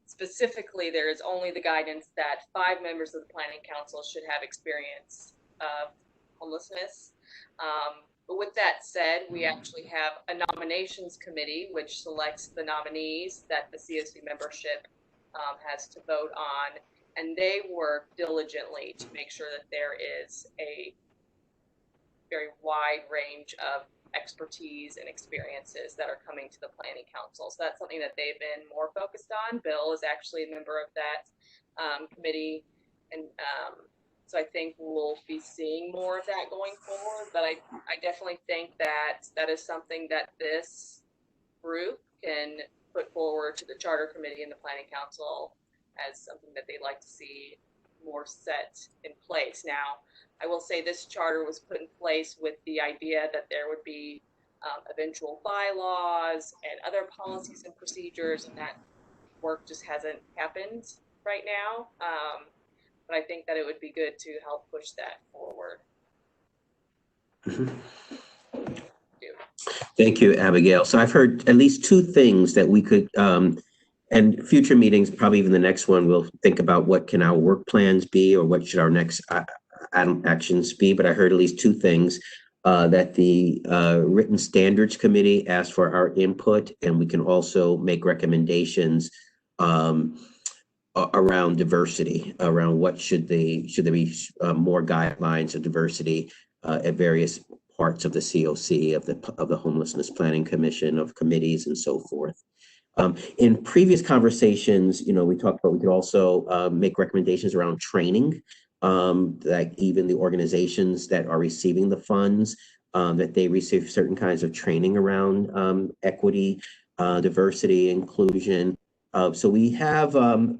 specifically there is only the guidance that 5 members of the planning council should have experience of homelessness. But with that said, we actually have a nominations committee which selects the nominees that the COC membership has to vote on, and they work diligently to make sure that there is a very wide range of expertise and experiences that are coming to the planning council. So that's something that they've been more focused on. Bill is actually a member of that committee. And so I think we'll be seeing more of that going forward. But I definitely think that that is something that this group can put forward to the charter committee and the planning council as something that they'd like to see more set in place. Now, I will say this charter was put in place with the idea that there would be eventual bylaws and other policies and procedures, and that work just hasn't happened right now. But I think that it would be good to help push that forward. Thank you, Abigail. So I've heard at least 2 things that we could, and future meetings, probably even the next one, we'll think about what can our work plans be, or what should our next actions be. But I heard at least 2 things, that the written standards committee asked for our input, and we can also make recommendations around diversity, around what should there be more guidelines of diversity at various parts of the COC, of the Homelessness Planning Commission, of committees, and so forth. In previous conversations, we talked about we could also make recommendations around training, like even the organizations that are receiving the funds that they receive certain kinds of training around equity, diversity, inclusion. So we have a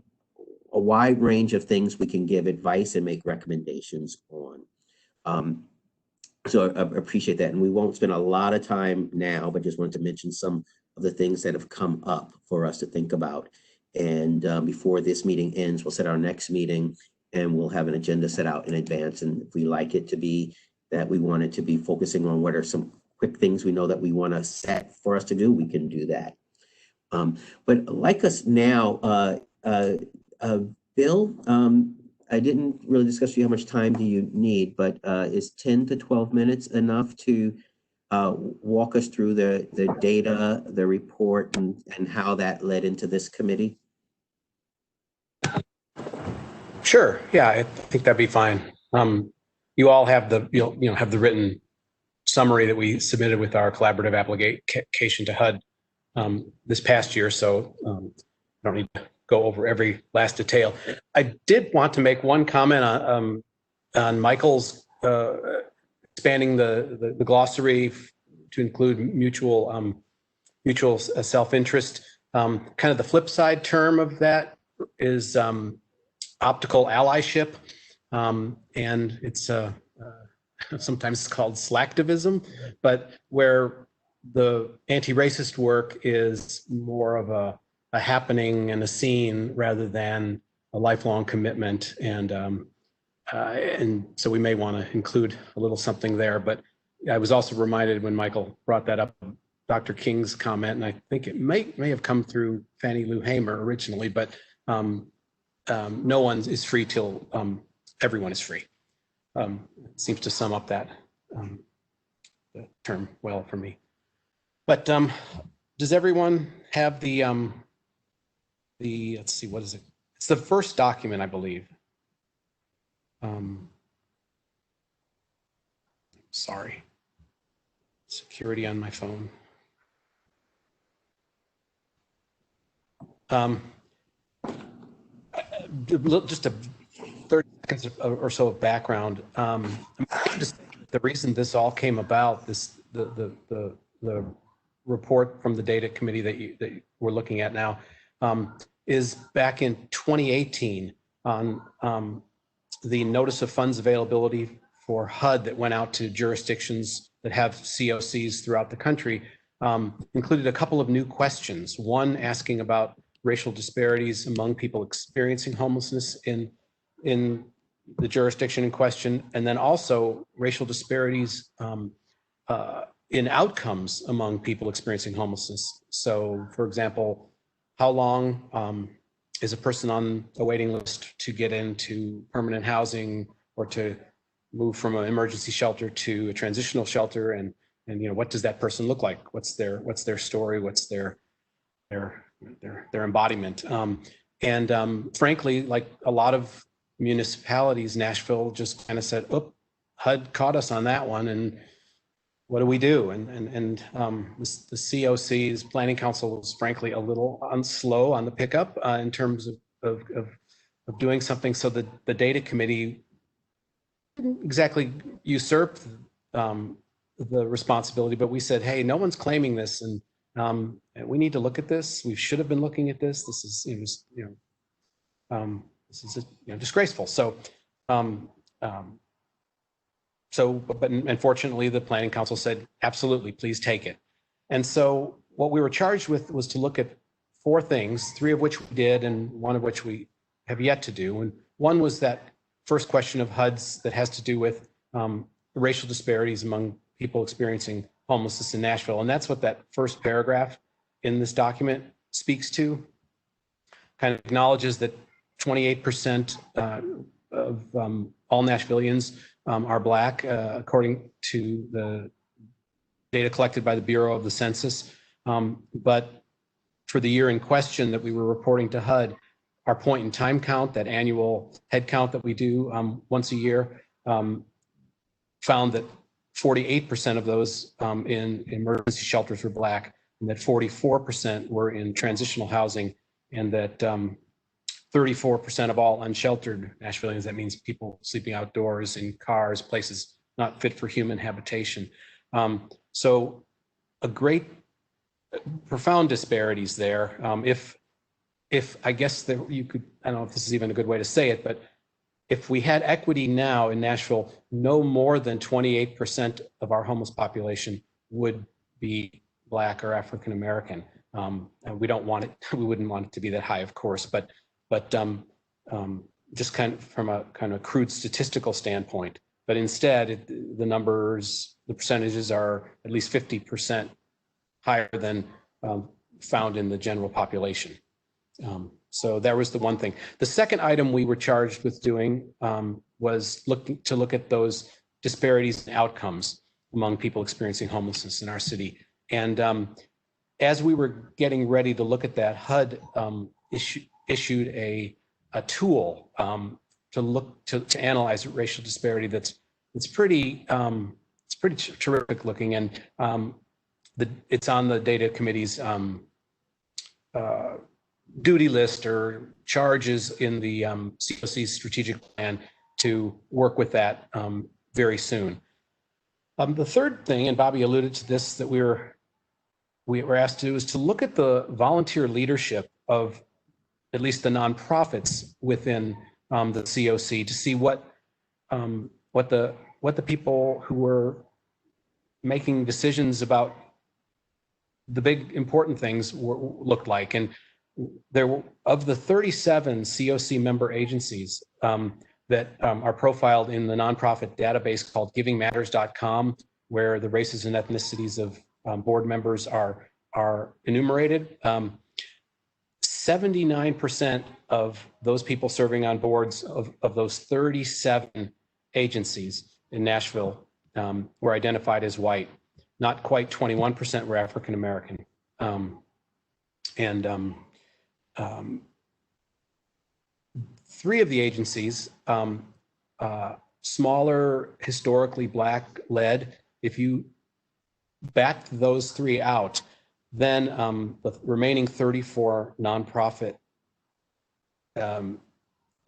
wide range of things we can give advice and make recommendations on. So I appreciate that. And we won't spend a lot of time now, but just wanted to mention some of the things that have come up for us to think about. And before this meeting ends, we'll set our next meeting and we'll have an agenda set out in advance. And if we like it to be that we want it to be focusing on what are some quick things we know that we want to set for us to do, we can do that. But like us now, Bill, I didn't really discuss with you how much time do you need, but is 10 to 12 minutes enough to walk us through the data, the report, and how that led into this committee? Sure. Yeah, I think that'd be fine. You all have the have the written summary that we submitted with our collaborative application to HUD this past year, so I don't need to go over every last detail. I did want to make one comment on Michael's expanding the glossary to include mutual self-interest. Kind of the flip side term of that is optical allyship, and it's sometimes called slacktivism, but where the anti-racist work is more of a happening and a scene rather than a lifelong commitment, and so we may want to include a little something there. But I was also reminded when Michael brought that up, Dr. King's comment, and I think it may have come through Fannie Lou Hamer originally, but no one is free till everyone is free. It seems to sum up that term well for me. But does everyone have the let's see, what is it? It's the first document, I believe. Sorry, security on my phone. Just a 30 seconds or so of background. Just the reason this all came about, the report from the data committee that we're looking at now, is back in 2018 on the notice of funds availability for HUD that went out to jurisdictions that have COCs throughout the country, included a couple of new questions. One asking about racial disparities among people experiencing homelessness in the jurisdiction in question, and then also racial disparities in outcomes among people experiencing homelessness. So, for example, how long is a person on a waiting list to get into permanent housing or to move from an emergency shelter to a transitional shelter, and what does that person look like? What's their story? What's their embodiment? Frankly, like a lot of municipalities, Nashville just kind of said, "Oh, HUD caught us on that one," and what do we do? And the COC's planning council was frankly a little slow on the pickup in terms of doing something. So the data committee didn't exactly usurped the responsibility, but we said, hey, no one's claiming this, and we need to look at this. We should have been looking at this. This is this is disgraceful. So. But unfortunately, the planning council said, absolutely, please take it. And so what we were charged with was to look at 4 things, 3 of which we did and 1 of which we have yet to do. And one was that first question of HUD's that has to do with racial disparities among people experiencing homelessness in Nashville. And that's what that first paragraph in this document speaks to. Kind of acknowledges that 28% of all Nashvillians are Black, according to the data collected by the Bureau of the Census. But for the year in question that we were reporting to HUD, our point in time count, that annual head count that we do once a year, found that 48% of those in emergency shelters were Black, and that 44% were in transitional housing, and that 34% of all unsheltered Nashvillians, that means people sleeping outdoors in cars, places not fit for human habitation, So a great, profound disparities there. If I guess that you could, I don't know if this is even a good way to say it, but if we had equity now in Nashville, no more than 28% of our homeless population would be Black or African American. And we don't want it, we wouldn't want it to be that high, of course, but just kind of from a kind of crude statistical standpoint. But instead, the numbers, the percentages are at least 50% higher than found in the general population. So that was the one thing. The second item we were charged with doing was to look at those disparities in outcomes among people experiencing homelessness in our city. And as we were getting ready to look at that, HUD issued a tool to analyze racial disparity it's pretty terrific looking, and it's on the data committee's duty list or charges in the COC's strategic plan to work with that very soon. The third thing, and Bobby alluded to this, that we were asked to do is to look at the volunteer leadership of at least the nonprofits within the COC to see what the people who were making decisions about the big important things looked like. And there were, of the 37 COC member agencies that are profiled in the nonprofit database called givingmatters.com, where the races and ethnicities of board members are enumerated. 79% of those people serving on boards of those 37 agencies in Nashville were identified as white. Not quite 21% were African American. Three of the agencies, smaller, historically Black led. If you backed those three out, then the remaining 34 nonprofit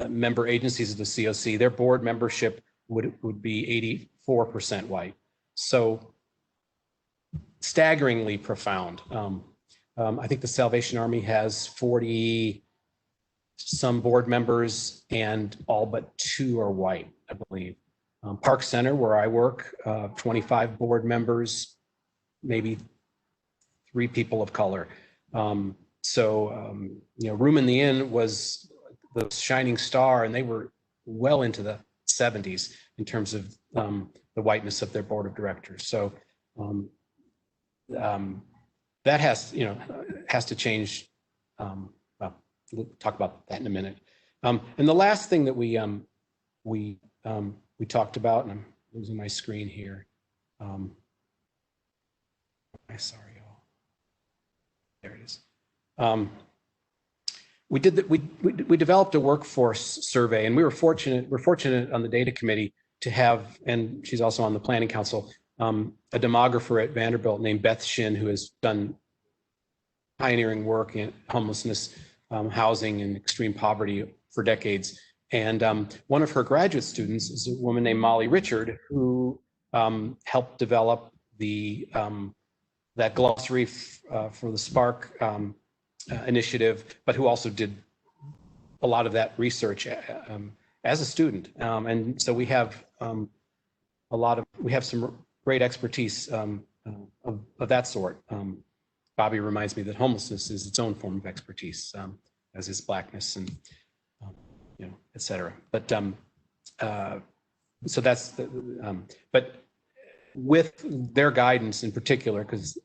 member agencies of the COC, their board membership would be 84% white. So staggeringly profound. I think the Salvation Army has 40 some board members, and all but 2 are white, I believe. Park Center, where I work, 25 board members, maybe 3 people of color. Room in the Inn was the shining star, and they were well into the 70s in terms of the whiteness of their board of directors. So that has to change. We'll talk about that in a minute. And the last thing that we talked about, and I'm losing my screen here. Sorry, y'all. There it is. We developed a workforce survey, and we're fortunate on the data committee to have, and she's also on the planning council, a demographer at Vanderbilt named Beth Shin, who has done pioneering work in homelessness, housing, and extreme poverty for decades. And one of her graduate students is a woman named Molly Richard, who helped develop that glossary for the Spark initiative, but who also did a lot of that research as a student. And so we have some great expertise of that sort. Bobby reminds me that homelessness is its own form of expertise, as is Blackness and et cetera. But so that's but with their guidance in particular, because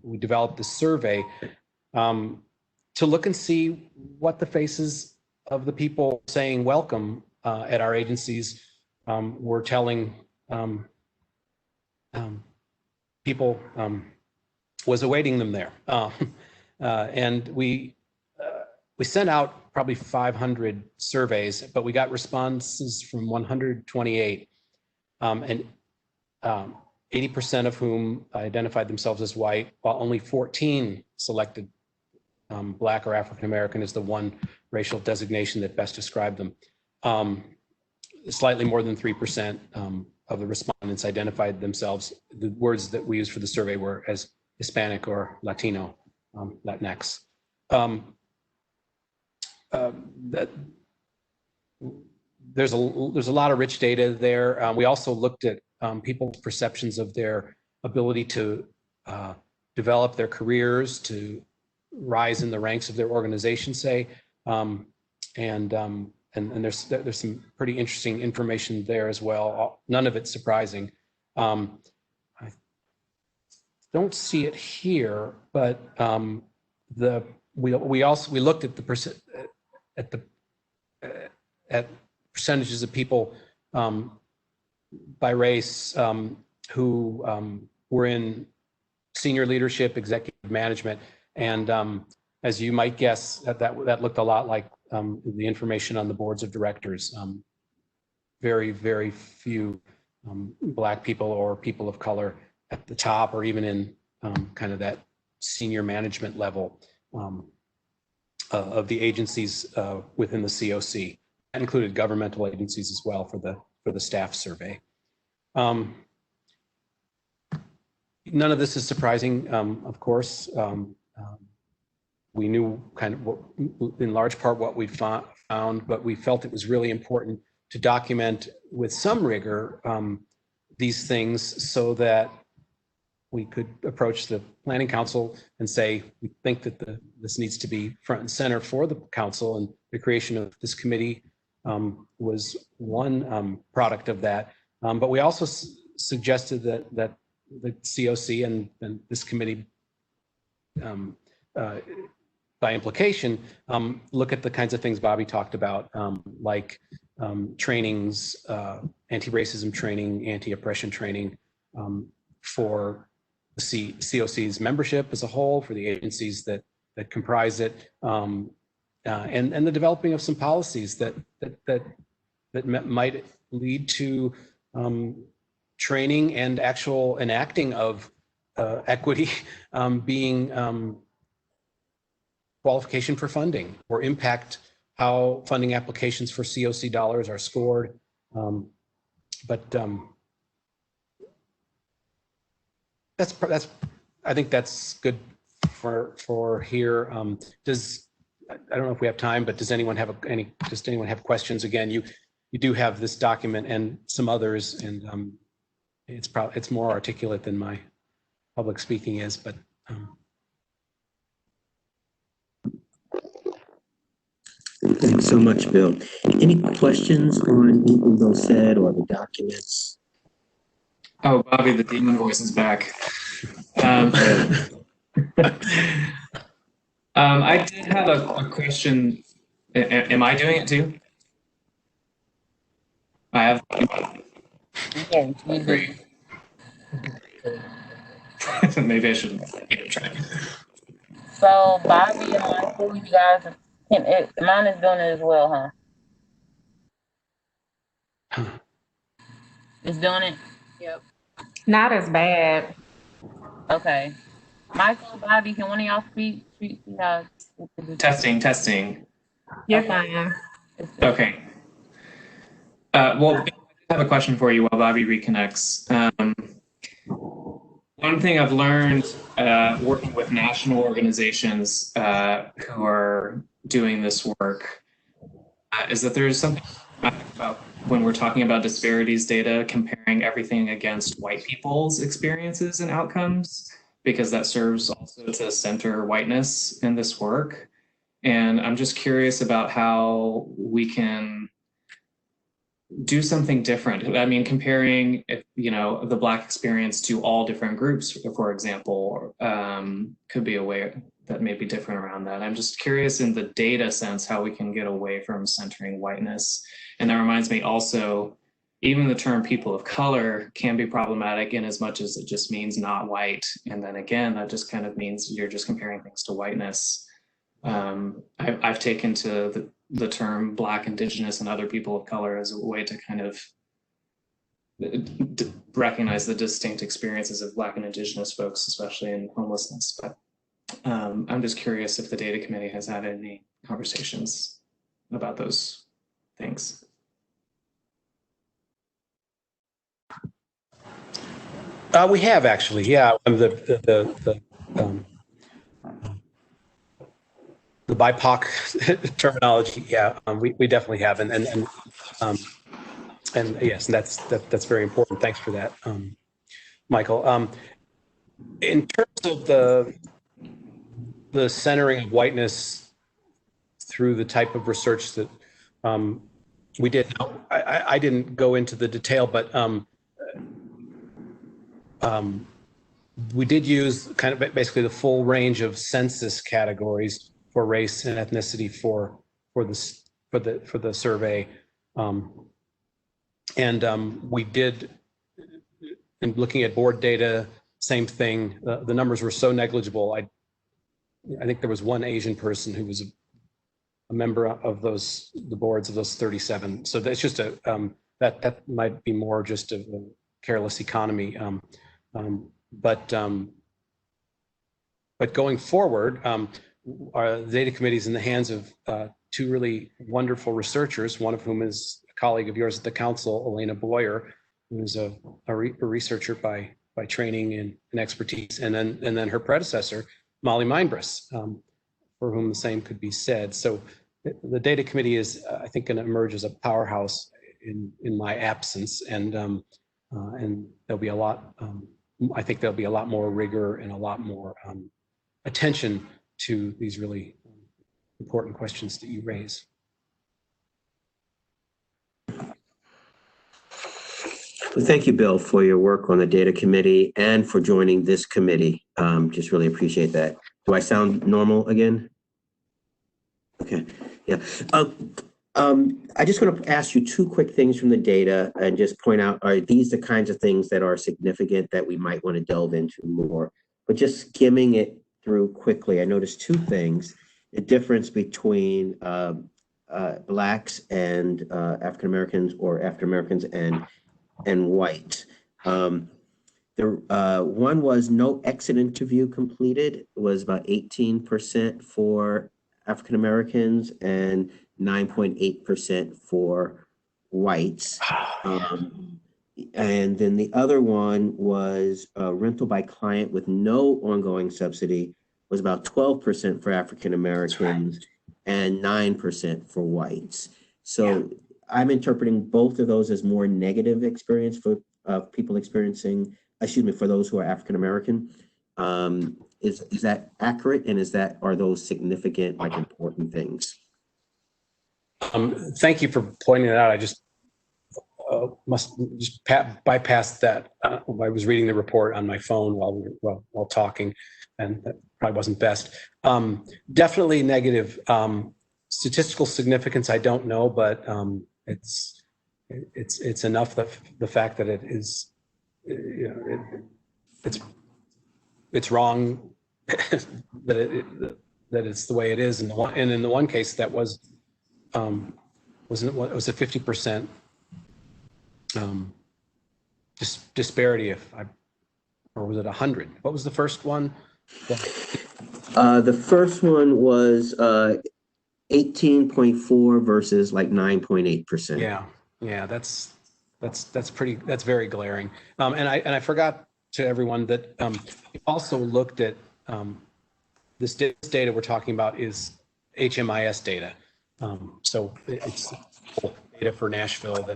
we developed this survey to look and see what the faces of the people saying welcome at our agencies were telling people was awaiting them there. And we sent out probably 500 surveys, but we got responses from 128, and 80% of whom identified themselves as white, while only 14 selected Black or African American as the one racial designation that best described them. Slightly more than 3% of the respondents identified themselves. The words that we used for the survey were as Hispanic or Latino, Latinx. There's a lot of rich data there. We also looked at people's perceptions of their ability to develop their careers, to rise in the ranks of their organization, say, and there's some pretty interesting information there as well. None of it surprising. I don't see it here, but we looked at at percentages of people by race who were in senior leadership, executive management, and as you might guess, that looked a lot like the information on the boards of directors. Very, very few Black people or people of color at the top, or even in kind of that senior management level of the agencies within the COC. That included governmental agencies as well for the staff survey. None of this is surprising, of course. We knew kind of in large part what we found, but we felt it was really important to document with some rigor these things so that we could approach the Planning Council and say, we think that this needs to be front and center for the council, and the creation of this committee was one product of that. But we also suggested that the COC and this committee, by implication, look at the kinds of things Bobby talked about, like trainings, anti-racism training, anti-oppression training for the COC's membership as a whole, for the agencies that comprise it, and the developing of some policies that might lead to training and actual enacting of equity being qualification for funding, or impact how funding applications for COC dollars are scored. I think that's good for here. I don't know if we have time, but does anyone have questions? Again, you do have this document and some others, and it's more articulate than my public speaking is, but. Thanks so much, Bill. Any questions on anything Bill said or the documents? Oh, Bobby, the demon voice is back. I did have a question. Am I doing it too? I have. Yeah, Great. Maybe I should try. So Bobby and Michael, you guys, mine is doing it as well, huh? It's doing it? Yep. Not as bad. Okay. Michael, Bobby, can one of y'all speak? Testing. You're fine. Okay. Well, I have a question for you while Bobby reconnects. One thing I've learned working with national organizations who are doing this work is that there's something about when we're talking about disparities data, comparing everything against white people's experiences and outcomes, because that serves also to center whiteness in this work. And I'm just curious about how we can do something different. I mean, comparing, the Black experience to all different groups, for example, could be a way that may be different around that. I'm just curious in the data sense how we can get away from centering whiteness. And that reminds me also, even the term people of color can be problematic in as much as it just means not white. And then again, that just kind of means you're just comparing things to whiteness. I've taken to the term Black, Indigenous, and other people of color as a way to kind of recognize the distinct experiences of Black and Indigenous folks, especially in homelessness. But I'm just curious if the data committee has had any conversations about those things. We have actually, yeah. The BIPOC terminology, yeah, we definitely have, and yes, and that's very important. Thanks for that, Michael. In terms of the centering of whiteness through the type of research that we did, I didn't go into the detail, but we did use kind of basically the full range of census categories for race and ethnicity for the survey, and we did, in looking at board data, same thing. The numbers were so negligible. I think there was one Asian person who was a member of the boards of those 37. So that's just that might be more just a careless economy. But going forward, our data committee is in the hands of two really wonderful researchers, one of whom is a colleague of yours at the council, Elena Boyer, who's a researcher by training and expertise, and then her predecessor, Molly Meinbris, for whom the same could be said. So the data committee is, I think, going to emerge as a powerhouse in my absence, and there'll be a lot. I think there'll be a lot more rigor and a lot more attention to these really important questions that you raise. Well, thank you, Bill, for your work on the data committee and for joining this committee. Just really appreciate that. Do I sound normal again? Okay, yeah. I just want to ask you two quick things from the data and just point out, are these the kinds of things that are significant that we might want to delve into more? But just skimming it through quickly, I noticed two things: the difference between Blacks and African Americans, or African Americans and white. One was no exit interview completed. It was about 18% for African Americans and 9.8% for whites. And then the other one was rental by client with no ongoing subsidy was about 12% for African Americans and 9% for whites. So I'm interpreting both of those as more negative experience for people experiencing, for those who are African American. Is that accurate? And are those significant, like, important things? Thank you for pointing it out. I just must just bypass that. I was reading the report on my phone while talking, and that probably wasn't best. Definitely negative. Statistical significance, I don't know, but it's enough that the fact that it is, it's wrong, that it's the way it is. And in the one case, that was it was a 50% disparity, or was it 100? What was the first one? The first one was 18.4 versus like 9.8%. Yeah, that's very glaring. And I forgot to everyone that we also looked at this data we're talking about is HMIS data. So it's data for Nashville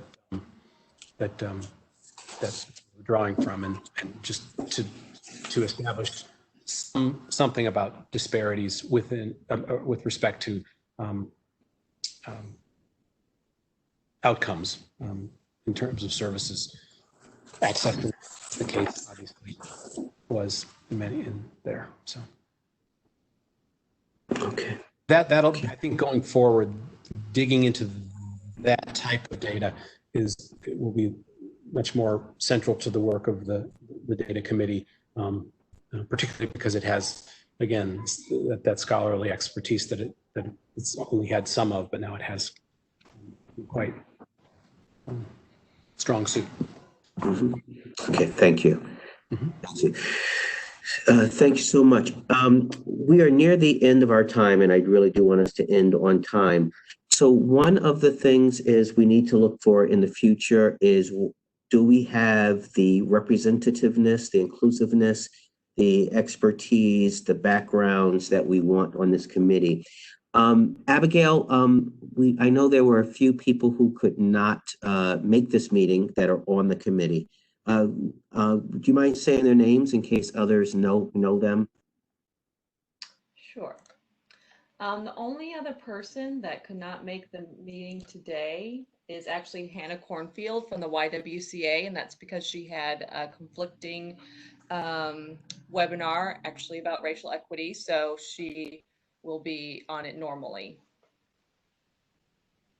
that we're drawing from, and just to establish something about disparities within with respect to outcomes in terms of services. Access to the case obviously was many in there. So okay, that'll, I think, going forward, digging into that type of data will be much more central to the work of the data committee, particularly because it has, again, that scholarly expertise that it's only had some of, but now it has quite strong suit. Mm-hmm. Okay, thank you. Mm-hmm. Thank you so much. We are near the end of our time, and I really do want us to end on time. So one of the things is we need to look for in the future is do we have the representativeness, the inclusiveness, the expertise, the backgrounds that we want on this committee? Abigail, I know there were a few people who could not make this meeting that are on the committee. Do you mind saying their names in case others know them? Sure. The only other person that could not make the meeting today is actually Hannah Cornfield from the YWCA, and that's because she had a conflicting webinar actually about racial equity, so she will be on it normally.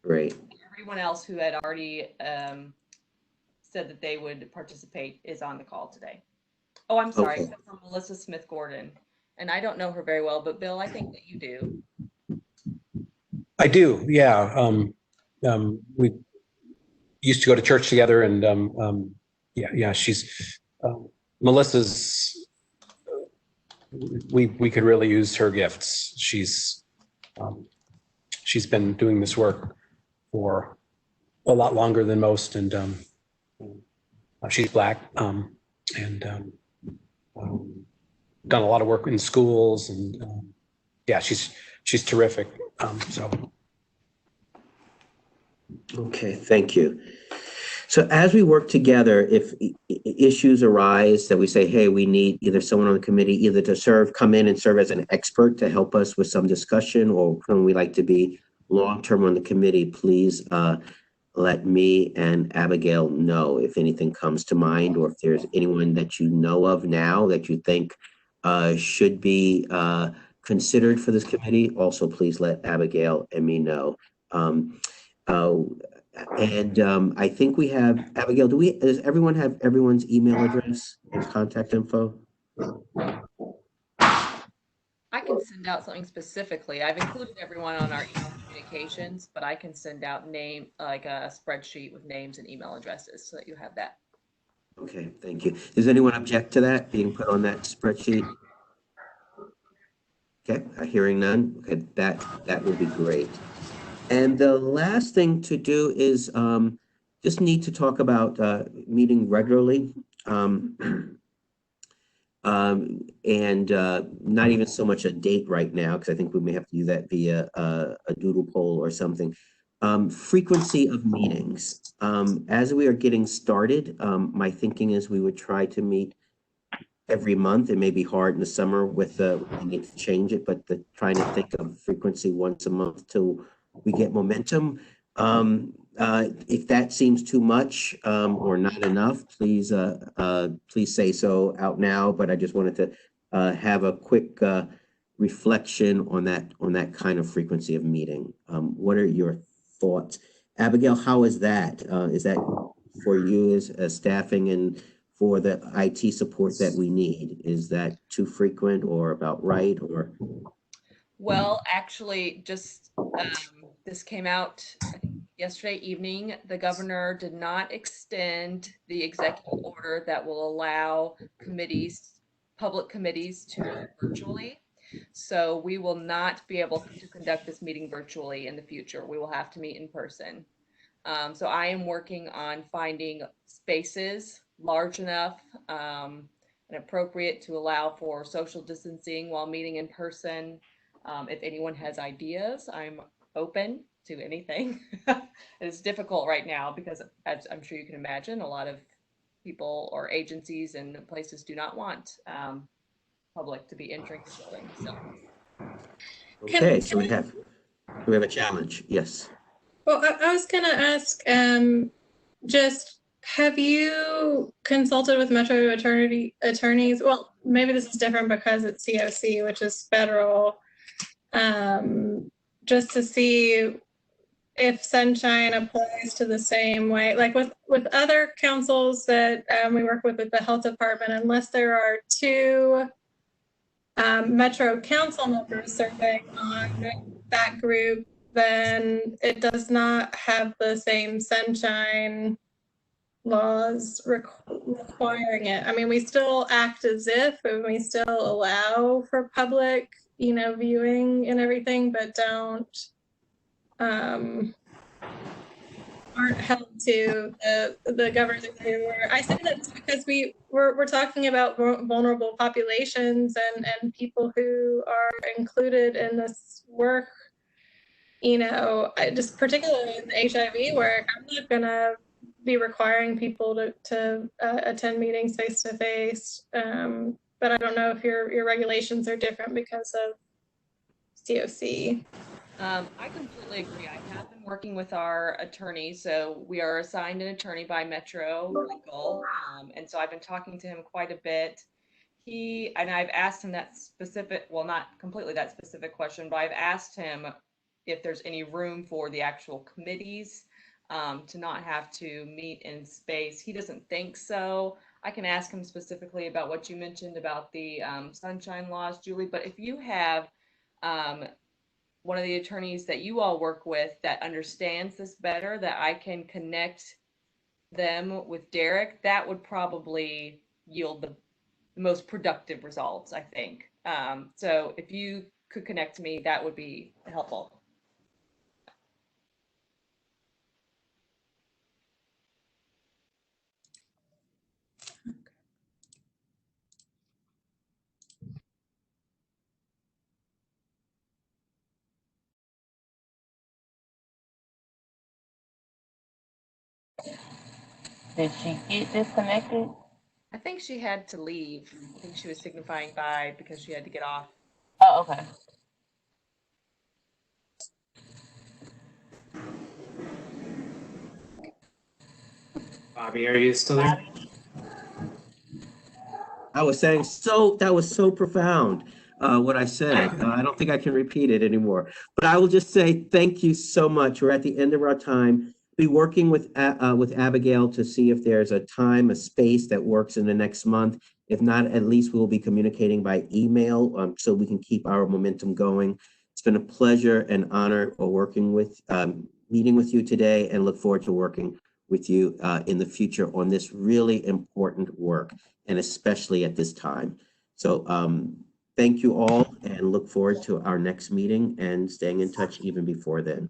Great. Everyone else who had already said that they would participate is on the call today. Oh, I'm sorry, Okay. from Melissa Smith Gordon, and I don't know her very well, but Bill, I think that you do. I do, yeah. We used to go to church together, and yeah, she's Melissa's. We could really use her gifts. She's been doing this work for a lot longer than most, and she's Black, and done a lot of work in schools, and yeah, she's terrific. So. Okay, thank you. So as we work together, if issues arise that we say, hey, we need either someone on the committee either to come in and serve as an expert to help us with some discussion, or when we like to be long-term on the committee, please let me and Abigail know if anything comes to mind, or if there's anyone that you know of now that you think should be considered for this committee. Also, please let Abigail and me know. I think we have, Abigail, does everyone have everyone's email address and contact info? I can send out something specifically. I've included everyone on our email communications, but I can send out like a spreadsheet with names and email addresses so that you have that. Okay, thank you. Does anyone object to that being put on that spreadsheet? Okay, hearing none. Okay, that would be great. And the last thing to do is just need to talk about meeting regularly. And not even so much a date right now, because I think we may have to do that via a doodle poll or something. Frequency of meetings. As we are getting started, my thinking is we would try to meet every month. It may be hard in the summer with we need to change it, but trying to think of frequency once a month till we get momentum. If that seems too much or not enough, please say so out now. But I just wanted to have a quick reflection on that kind of frequency of meeting. What are your thoughts, Abigail? How is that? Is that for you as staffing and for the IT support that we need? Is that too frequent or about right? Or well, actually, just this came out yesterday evening. The governor did not extend the executive order that will allow public committees to meet virtually. So we will not be able to conduct this meeting virtually in the future. We will have to meet in person. So I am working on finding spaces large enough and appropriate to allow for social distancing while meeting in person. If anyone has ideas, I'm open to anything. It's difficult right now because, as I'm sure you can imagine, a lot of people or agencies and places do not want public to be entering the building. So. Okay, so we have a challenge. Yes. Well, I was going to ask, just have you consulted with Metro attorneys? Well, maybe this is different because it's COC, which is federal, just to see if sunshine applies to the same way, like with other councils that we work with the health department, unless there are two Metro council members serving on that group, then it does not have the same sunshine laws requiring it. I mean, we still act as if, and we still allow for public, viewing and everything, but don't aren't held to the governor's executive order. I say that because we're talking about vulnerable populations and people who are included in this work. You know, just particularly in the HIV work, I'm not gonna be requiring people to attend meetings face to face. But I don't know if your regulations are different because of COC. I completely agree. I have been working with our attorney, so we are assigned an attorney by Metro Legal, and so I've been talking to him quite a bit. I've asked him that specific, well, not completely that specific question, but I've asked him if there's any room for the actual committees to not have to meet in space. He doesn't think so. I can ask him specifically about what you mentioned about the sunshine laws, Julie, but if you have one of the attorneys that you all work with that understands this better, that I can connect them with Derek, that would probably yield the most productive results, I think. So if you could connect me, that would be helpful. Did she get disconnected? I think she had to leave. I think she was signifying bye because she had to get off. Oh, okay. Bobby, are you still there? I was saying, so that was so profound, what I said. I don't think I can repeat it anymore. But I will just say thank you so much. We're at the end of our time. Be working with Abigail to see if there's a time, a space that works in the next month. If not, at least we'll be communicating by email so we can keep our momentum going. It's been a pleasure and honor meeting with you today, and look forward to working with you in the future on this really important work, and especially at this time. So thank you all, and look forward to our next meeting and staying in touch even before then.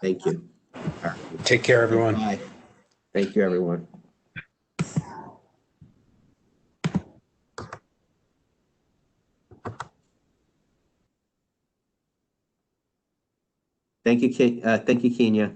Thank you. All right. Take care, everyone. Bye. Thank you, everyone. Thank you, Kenya.